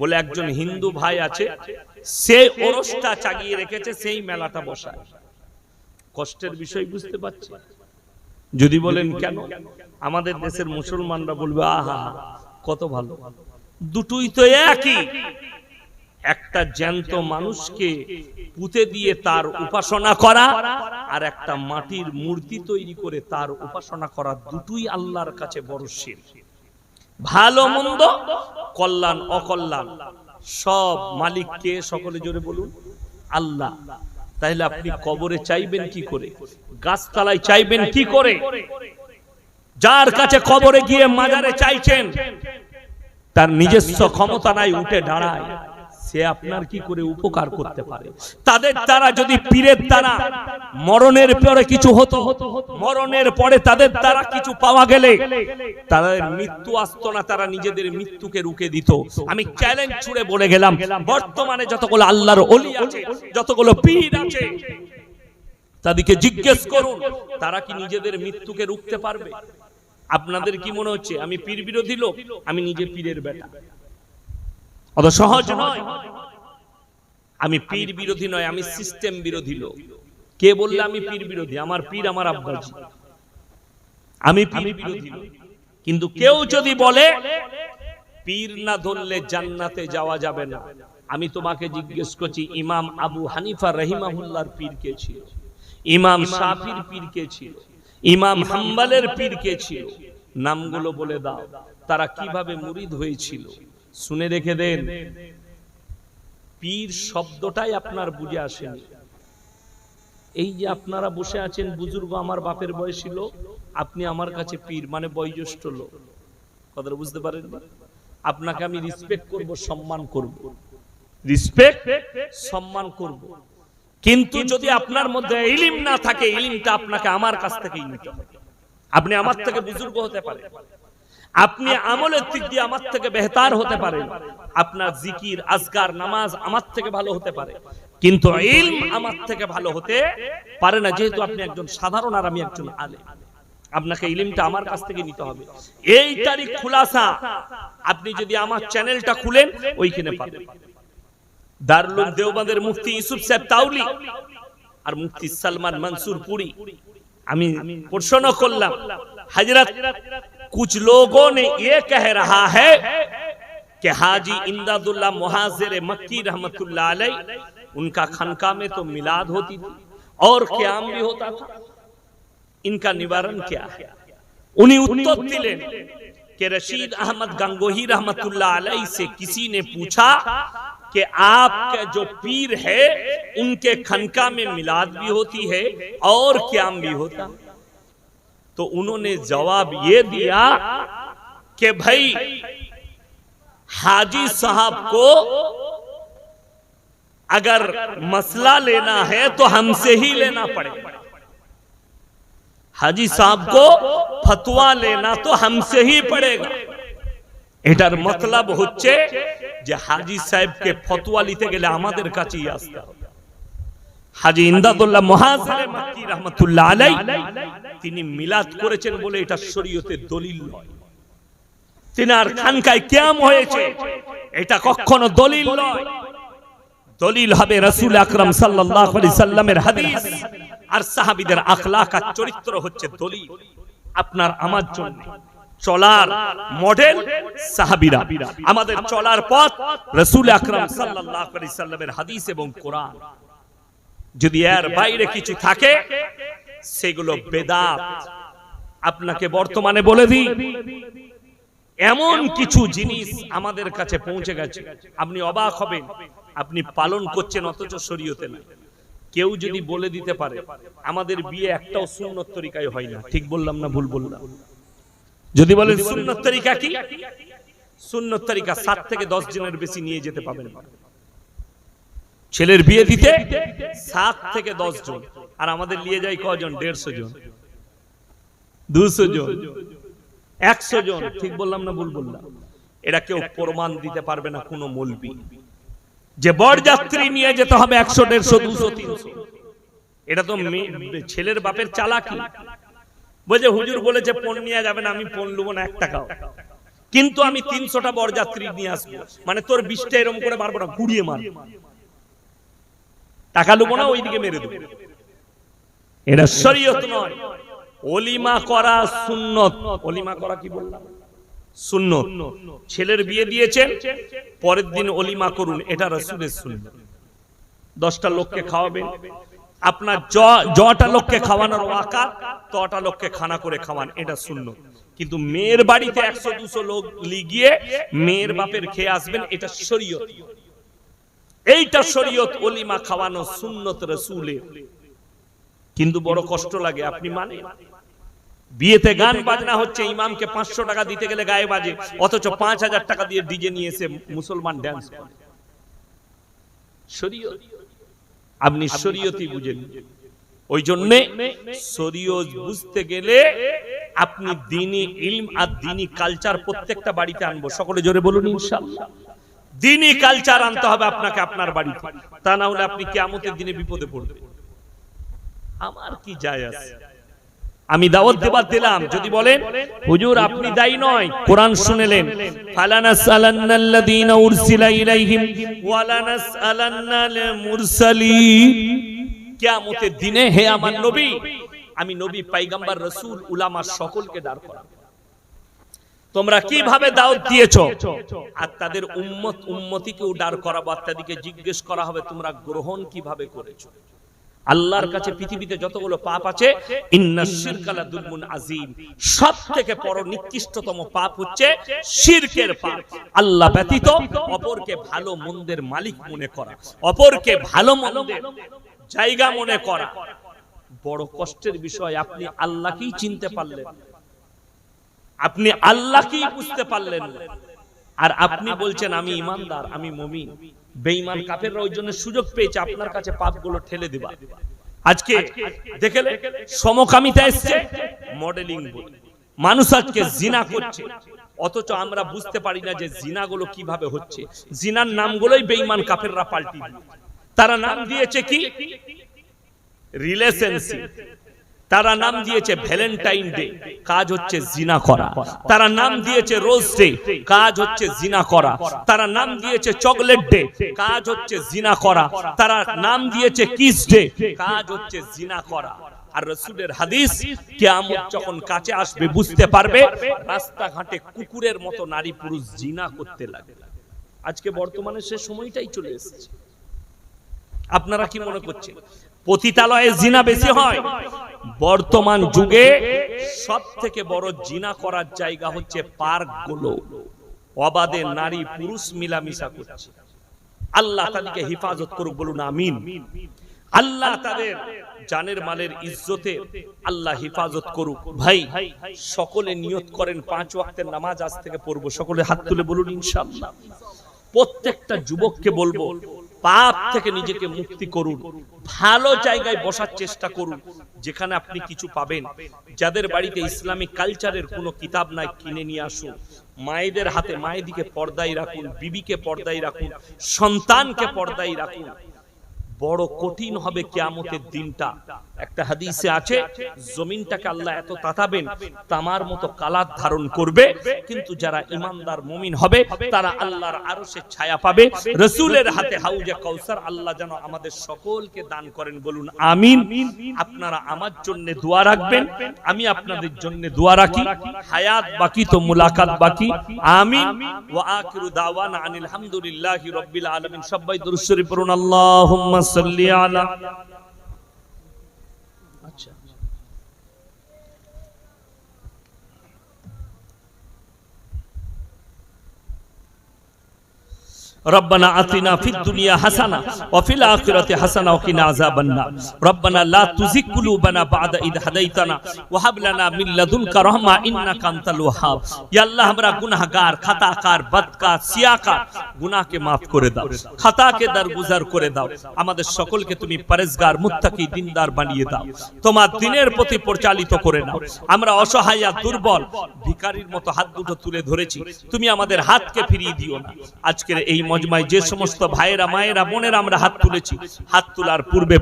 বলে একজন হিন্দু ভাই আছে, সে ওরসটা চাগিয়ে রেখেছে, সেই মেলাটা বসায়। কষ্টের বিষয় বুঝতে পারছি। যদি বলেন কেন, আমাদের দেশের মুসলমানরা বলবে আহা কত ভালো। দুটোই তো একই, একটা জ্যান্ত মানুষকে পুঁতে দিয়ে তার উপাসনা করা আর একটা মাটির মূর্তি তৈরি করে তার উপাসনা করা, দুটোই আল্লাহর কাছে বড় শিরক। ভালো মন্দ, কল্যাণ অকল্যাণ সব মালিক কে? সকলে জোরে বলুন, আল্লাহ। তাহলে আপনি কবরে চাইবেন কি করে? গাছতলায় চাইবেন কি করে? যার কাছে কবরে গিয়ে মাজারে চাইছেন তার নিজস্ব ক্ষমতা নাই উঠে দাঁড়ায়, সে আপনার কি করে উপকার করতে পারে? তাদের দ্বারা যদি পীরের দ্বারা মরণের পরে কিছু হতো, মরণের পরে তাদের দ্বারা কিছু পাওয়া গেলে তাদের মৃত্যু আসতো না, তারা নিজেদের মৃত্যুকে রুখে দিত। আমি চ্যালেঞ্জ ছুড়ে বলে গেলাম, বর্তমানে যতগুলো আল্লাহর ওলি আছে, যতগুলো পীর আছে, তাদেরকে জিজ্ঞেস করুন তারা কি নিজেদের মৃত্যুকে রুখতে পারবে? আপনাদের কি মনে হচ্ছে আমি পীর বিরোধী লোক? আমি নিজে পীরের বেটা, অত সহজ নয়। আমি পীর বিরোধী নয়, আমি সিস্টেম বিরোধী লোক। কে বললে আমি পীর বিরোধী? আমার পীর আমার আব্বাজি, আমি পীর বিরোধী লোক। কিন্তু কেউ যদি বলে পীর না ধরলে জান্নাতে যাওয়া যাবে না, আমি তোমাকে জিজ্ঞেস করছি, ইমাম আবু হানিফা রাহিমাহুল্লাহর পীর কে ছিল? ইমাম শাফির পীর কে ছিল? ইমাম হাম্বলের পীর কে ছিল? নামগুলো বলে দাও, তারা কিভাবে মুরিদ হয়েছিল। শুনে রেখে দেন, পীর শব্দটাই আপনার বুঝে আসেনি। এই যে আপনারা বসে আছেন বুজুর্গ, আমার বাপের বয়সী লোক, আপনি আমার কাছে পীর মানে বয়োজ্যেষ্ঠ লোক, কথাটা বুঝতে পারেন? আপনাকে আমি রিসপেক্ট করব, সম্মান করব, রিসপেক্ট সম্মান করব। কিন্তু যদি আপনার মধ্যে ইলম না থাকে, ইলমটা আপনাকে আমার কাছ থেকেই নিতে হবে। আপনি আমার থেকে বুজুর্গ হতে পারেন, আপনি আমলের দিক দিয়ে আমার থেকে বেহতার হতে পারেন, আপনার জিকির আজকার নামাজ আমার থেকে ভালো হতে পারে, কিন্তু ইলম আমার থেকে ভালো হতে পারে না, যেহেতু আপনি একজন সাধারণ আর আমি একজন আলেম। আপনাকে ইলমটা আমার কাছ থেকে নিতে হবে। এইটারই খুলাসা আপনি যদি আমার চ্যানেলটা খুলেন ওইখানে পাবেন। দারুল দেওবন্দের মুফতি ইউসুফ সাহেব তাওলি আর মুফতি সালমান মনসুর পুরি, আমি প্রশ্ন করলাম, হযরত कुछ लोगों ने ये कह रहा है कि हाजी इमदादुल्लाह मुहाजिर मक्की रहमतुल्लाह अलैह, उनका खनका में तो मिलाद होती थी और क़याम भी होता था, इनका निवारण क्या है? उन्हीं उत्तर दिले कि रशीद अहमद गंगोही रहमतुल्लाह अलैह से किसी ने पूछा कि आपका जो पीर है उनके खनका में मिलाद भी होती है और क़याम भी होता? तो उन्होंने जवाब ये दिया कि भाई हाजी साहब को अगर मसला लेना है तो हमसे ही लेना पड़ेगा, हाजी साहब को फतवा लेना तो हमसे ही पड़ेगा। এটার মতলব হচ্ছে যে হাজি সাহেবকে ফতোয়া নিতে গেলে আমাদের কাছেই আসতে হবে। হাজি ইমদাদুল্লাহ মুহাজির মক্কি রাহমাতুল্লাহ আলাইহি তিনি মিলাদ করেছেন বলে এটা শরীয়তের দলিল নয়। তিনার খানকায় কিয়াম হয়েছে এটা কখনো দলিল নয়। দলিল হবে রাসূল আকরাম সাল্লাল্লাহু আলাইহি সাল্লামের হাদিস আর সাহাবীদের আখলাক আর চরিত্র হচ্ছে দলিল আপনার আমার জন্য। চলার মডেল সাহাবীরা, আমাদের চলার পথ রাসূল আকরাম সাল্লাল্লাহু আলাইহি সাল্লামের হাদিস এবং কোরআন। যদি এর বাইরে কিছু থাকে সেগুলো বেদাত। আপনাকে বর্তমানে বলে দিই, এমন কিছু জিনিস আমাদের কাছে পৌঁছে গেছে আপনি অবাক হবেন, আপনি পালন করছেন অথচ শরীয়তে না। কেউ যদি বলে দিতে পারে আমাদের বিয়ে একটাও সুন্নত তরিকায় হয় না, ঠিক বললাম না ভুল বললাম? যদি বলেন সুন্নত তরিকা কি, সুন্নত তরিকা 7 থেকে 10 জনের বেশি নিয়ে যেতে পাবেন না। ছেলের বিয়ে দিতে 7 থেকে 10 জন, আর আমাদের নিয়ে যায় কজন? 150 জন, 200 জন, 100 জন। ঠিক বললাম না ভুল বললাম? এটা কেউ প্রমাণ দিতে পারবে না কোনো মৌলবি যে বরযাত্রী নিয়ে যেতে হবে 100, 150, 200, 300। এটা তো ছেলের বাপের চালাকি। বলে হুজুর বলেছে পণ নিয়ে যাবেন, আমি পণ লুবো না 1 টাকাও, কিন্তু আমি 300টা বরযাত্রী নিয়ে আসবো, মানে তোর 20টা এরকম করে মারবো না, গুড়িয়ে মার, টাকা লুবো না, ওইদিকে মেরে দেবো। এটা শরীয়ত নয়। ওলিমা করা সুন্নত। ওলিমা করা কি বললাম? সুন্নত। ছেলের বিয়ে দিয়েছেন, পরের দিন ওলিমা করুন, এটা রাসূলের সুন্নত। 10টা লোককে খাওয়াবেন, আপনার যটা লোককে খাওয়ানোর ওয়াকাত তটা লোককে খানা করে খাওয়ান, এটা সুন্নত। কিন্তু মেয়ের বাড়িতে 100-200 লোক লিগিয়ে মেয়ের বাপের খেয়ে আসবেন, এটা শরীয়ত। এইটা শরীয়ত, ওলিমা খাওয়ানো সুন্নত রাসূলের। কিন্তু বড় কষ্ট লাগে, আপনি মানে বিয়েতে গান বাজনা হচ্ছে, ইমামকে 500 টাকা দিতে গেলে গায়ে বাজে, অথচ 5000 টাকা দিয়ে ডিজে নিয়ে এসে মুসলমান ড্যান্স করে। শরীয়ত, আপনি শরীয়তই বুঝেন। ওই জন্য শরীয়ত বুঝতে গেলে আপনি দ্বীনি ইলম আর দ্বীনি কালচার প্রত্যেকটা বাড়িতে আনবো। সকলে জোরে বলুন ইনশাআল্লাহ। দ্বীনি কালচার আনতে হবে আপনাকে আপনার বাড়িতে, তা না হলে আপনি কিয়ামতের দিনে বিপদে পড়বেন। আমার কি যায় আসে, আমি দাওয়াত দেবার দিলাম, যদি বলেন হুজুর আপনি দায়ী নয়, কোরআন শুনেলেন, ফালানাসালান্নাল্লাযীনা উরসিলা ইলাইহিম ওয়ালানাসালান্নাল মুরসালিন। কিয়ামতের দিনে হে আমার নবী, আমি নবী, পয়গম্বর, রাসূল, উলামা সকলকে দাঁড় করাবো, তোমরা কিভাবে দাওয়াত দিয়েছো, আর তাদের উম্মতিকেও দাঁড় করাবো, আর তাদেরকে জিজ্ঞেস করা হবে তোমরা গ্রহণ কিভাবে করেছো। আল্লাহর কাছে পৃথিবীতে যতগুলো পাপ আছে, ইন্নাশ শিরকা লাযুলমুন আযীম, সবথেকে বড় নিকৃষ্টতম পাপ হচ্ছে শিরকের পাপ। আল্লাহ ব্যতীত অপরকে ভালো মন্দের মালিক মনে করা, অপরকে ভালো মন্দের জায়গা মনে করা বড় কষ্টের বিষয়। আপনি আল্লাহকেই চিনতে পারলেন, আপনি আল্লাহকেই বুঝতে পারলেন, আর আপনি বলছেন আমি ঈমানদার, আমি মুমিন। বেঈমান কাফেররা ওই জন্য সুযোগ পেয়েছে আপনার কাছে পাপগুলো ঠেলে দেবা। আজকে দেখলে সমকামিতা এসছে, মডেলিং বলে মানুষ আজকে জিনা করছে, অথচ আমরা বুঝতে পারি না যে জিনাগুলো কিভাবে হচ্ছে। জিনার নামগুলোই বেঈমান কাফেররা পাল্টি দিয়ে, তারা নাম দিয়েছে কি রিলেশনশিপ, তারা নাম দিয়েছে ভ্যালেন্টাইন ডে, কাজ হচ্ছে জিনা করা। তারা নাম দিয়েছে রোজ ডে, কাজ হচ্ছে জিনা করা। তারা নাম দিয়েছে চকলেট ডে, কাজ হচ্ছে জিনা করা। তারা নাম দিয়েছে কিস ডে, কাজ হচ্ছে জিনা করা। আর রাসূলের হাদিস, কিয়ামত যখন কাছে আসবে বুঝতে পারবে রাস্তাঘাটে কুকুরের মতো নারী পুরুষ জিনা করতে লাগে। আজকে বর্তমানে সে সময়টাই চলে এসেছে। আপনারা কি মনে করছেন পতিতালয়ে জিনা বেশি হয়? বর্তমান যুগে সব থেকে বড় জিনা করার জায়গা হচ্ছে পার্কগুলো, অবাধে নারী পুরুষ মিলামিশা করছে। আল্লাহ তাদেরকে হেফাজত করুক, বলুন আমিন। আল্লাহ তাদের জানের মালের ইজ্জতে আল্লাহ হেফাজত করুক। ভাই সকলে নিয়ত করেন 5 ওয়াক্তের নামাজ আজ থেকে পড়বো। সকলে হাত তুলে বলুন ইনশাআল্লাহ। প্রত্যেকটা যুবককে বলবো পাপ থেকে নিজেকে মুক্তি করুন, ভালো জায়গায় বসার চেষ্টা করুন যেখানে আপনি কিছু পাবেন। যাদের বাড়িতে ইসলামিক কালচারের কোনো কিতাব নাই কিনে নিয়ে আসুন। মায়েদের হাতে মায়েদিকে পর্দায় রাখুন, বিবিকে পর্দায় রাখুন, সন্তানকে পর্দায় রাখুন। বড় কঠিন হবে কিয়ামতের দিনটা। একটা হাদিসে আছে জমিনটাকে আল্লাহ এত তাতাবেন তামার মতো কালার ধারণ করবে, কিন্তু যারা ঈমানদার মুমিন হবে তারা আল্লাহর আরশের ছায়া পাবে। রাসূলের হাতে হাউজে কাউসার আল্লাহ যেন আমাদের সকলকে দান করেন, বলুন আমিন। আপনারা আমার জন্য দোয়া রাখবেন, আমি আপনাদের জন্য দোয়া রাখি। হায়াত বাকি তো মুলাকাত বাকি। আমিন। ওয়া আখিরু দাওয়ানা আনিল হামদুলিল্লাহি রাব্বিল আলামিন। সবাই দুরূদ শরীফ পড়ুন। আল্লাহুম্মা সাল্লি আলা। আচ্ছা ربنا آتنا في الدنيا حسنة وفي الآخرة حسنة وقنا عذاب النار ربنا لا تزغ قلوبنا بعد إذ هديتنا وهب لنا من لدنك رحمة إنك أنت الوهاب يا الله हमरा गुनाहगार খাতাকার বদকার সিয়াকার গুনাহকে maaf করে দাও খাতাকে দরগুজার করে দাও আমাদের সকলকে তুমি পরহেজগার মুত্তাকি দিনদার বানিয়ে দাও তোমার দ্বীনের প্রতি পরিচালিত করে নাও আমরা অসহায় দুর্বল ভিখারির মতো হাত দুটো তুলে ধরেছি তুমি আমাদের হাতকে ফিরিয়ে দিও না আজকের এই মজমায় যে সমস্ত ভাইরা মায়েরা বোনেরা আমরা হাত তুলেছি হাত তোলার পূর্বে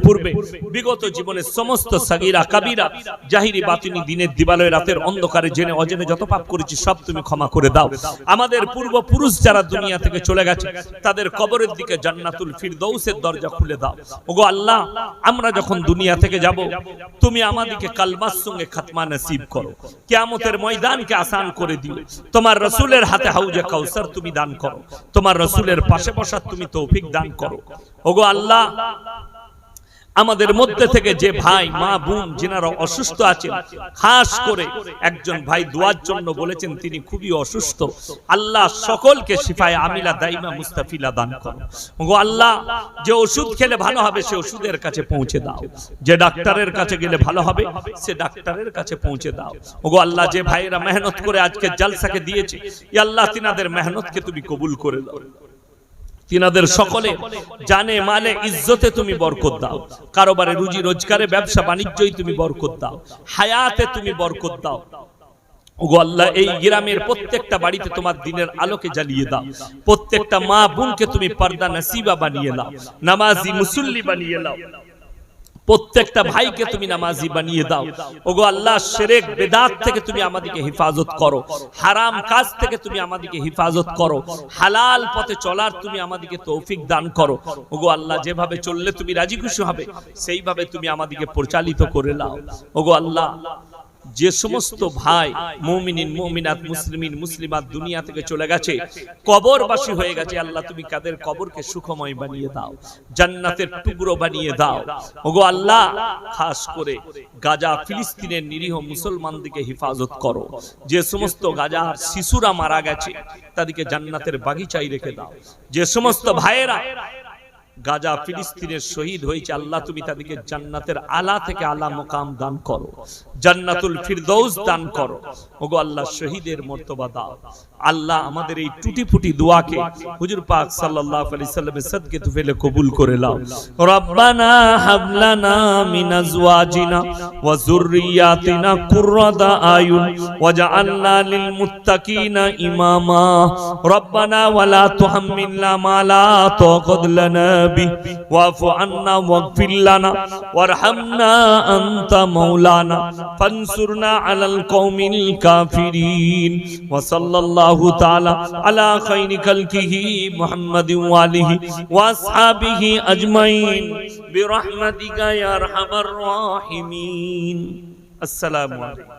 বিগত জীবনের সমস্ত সাগীরা কবিরা জাহিরি বাতিনি দিনের দিবালয় রাতের অন্ধকারে জেনে অজেনে যত পাপ করেছি সব তুমি ক্ষমা করে দাও আমাদের পূর্বপুরুষ যারা দুনিয়া থেকে চলে গেছে তাদের কবরের দিকে জান্নাতুল ফিরদৌসের দরজা খুলে দাও ওগো আল্লাহ আমরা যখন দুনিয়া থেকে যাব তুমি আমাদেরকে কালমার সঙ্গে খাতমা নসিব করো কিয়ামতের ময়দানকে আসান করে দিও তোমার রাসূলের হাতে হাউজে কাউসার তুমি দান করো তোমার রাসূলের পাশে বসার তুমি তৌফিক দান করো ওগো আল্লাহ আমাদের মধ্যে থেকে যে ভাই মা বোন যিনারা অসুস্থ আছেন খাস করে একজন ভাই দোয়ার জন্য বলেছেন তিনি খুবই অসুস্থ আল্লাহ সকলকে শিফায়ে আমিলা দাইমা মুস্তাফিলা দান করো ওগো আল্লাহ যে ওষুধ খেলে ভালো হবে সে ওষুধের কাছে পৌঁছে দাও যে ডাক্তারের কাছে গেলে ভালো হবে সে ডাক্তারের কাছে পৌঁছে দাও ওগো আল্লাহ যে ভাইরা মেহনত করে আজকে জলসাকে দিয়েছে ইয়া আল্লাহ তিনাদের মেহনতকে তুমি কবুল করে দাও তিনাদের সকলে জানে মালে ইজ্জতে তুমি বরকত দাও কারোবারে রুজি রোজগারে ব্যবসা বাণিজ্যই তুমি বরকত দাও হায়াতে তুমি বরকত দাও ওগো আল্লাহ এই গ্রামের প্রত্যেকটা বাড়িতে তোমার দ্বীনের আলোকে জ্বালিয়ে দাও প্রত্যেকটা মা বোনকে তুমি পর্দা নসিবা বানিয়ে দাও নামাজি মুসল্লি বানিয়ে দাও প্রত্যেকটা ভাইকে তুমি নামাজি বানিয়ে দাও ওগো আল্লাহ শিরক বিদআত থেকে তুমি আমাদেরকে হেফাজত করো হারাম কাজ থেকে তুমি আমাদেরকে হেফাজত করো হালাল পথে চলার তুমি আমাদেরকে তৌফিক দান করো ওগো আল্লাহ যেভাবে চললে তুমি রাজি খুশি হবে সেইভাবে তুমি আমাদেরকে পরিচালিত করে নাও ওগো আল্লাহ যে সমস্ত ভাই মুমিনিন মুমিনাত মুসলিমিন মুসলিমাত দুনিয়া থেকে চলে গেছে কবরবাসী হয়ে গেছে আল্লাহ তুমি কাদের কবরকে সুখময় বানিয়ে দাও জান্নাতের টুকরো বানিয়ে দাও ওগো আল্লাহ খাস করে গাজা ফিলিস্তিনের নিরীহ মুসলমানদেরকে হেফাজত করো যে সমস্ত গাজার শিশুরা মারা গেছে তাদেরকে জান্নাতের বাগিচায় রেখে দাও যে সমস্ত ভাইয়েরা গাজা ফিলিস্তিনের শহীদ হয়েছে আল্লাহ তুমি তাদেরকে জান্নাতের আলা থেকে আলা মুকাম দান করো জান্নাতুল ফিরদৌস দান করো ওগো আল্লাহ শহীদের মর্তবা দাও আল্লাহ আমাদের এই টুটি ফুটি দোয়াকে হুজুর পাক সাল্লাল্লাহু আলাইহি সাল্লামের সদকে তুফেলে কবুল করে নাও রব্বানা হাবলানা মিন আজওয়াজিনা ওয়া যুররিয়াতিনা কুররাতা আয়ুন ওয়াজআলনা লিল মুত্তাকিনা ইমামা রব্বানা ওয়ালা তুহাম্মিলনা মা লা তাকাত লানা واعف عنا واغفر لنا وارحمنا أنت مولانا فانصرنا على القوم الكافرين وصلى الله تعالى على خير خلقه محمد وآله وأصحابه أجمعين برحمتك يا أرحم الراحمين السلام عليكم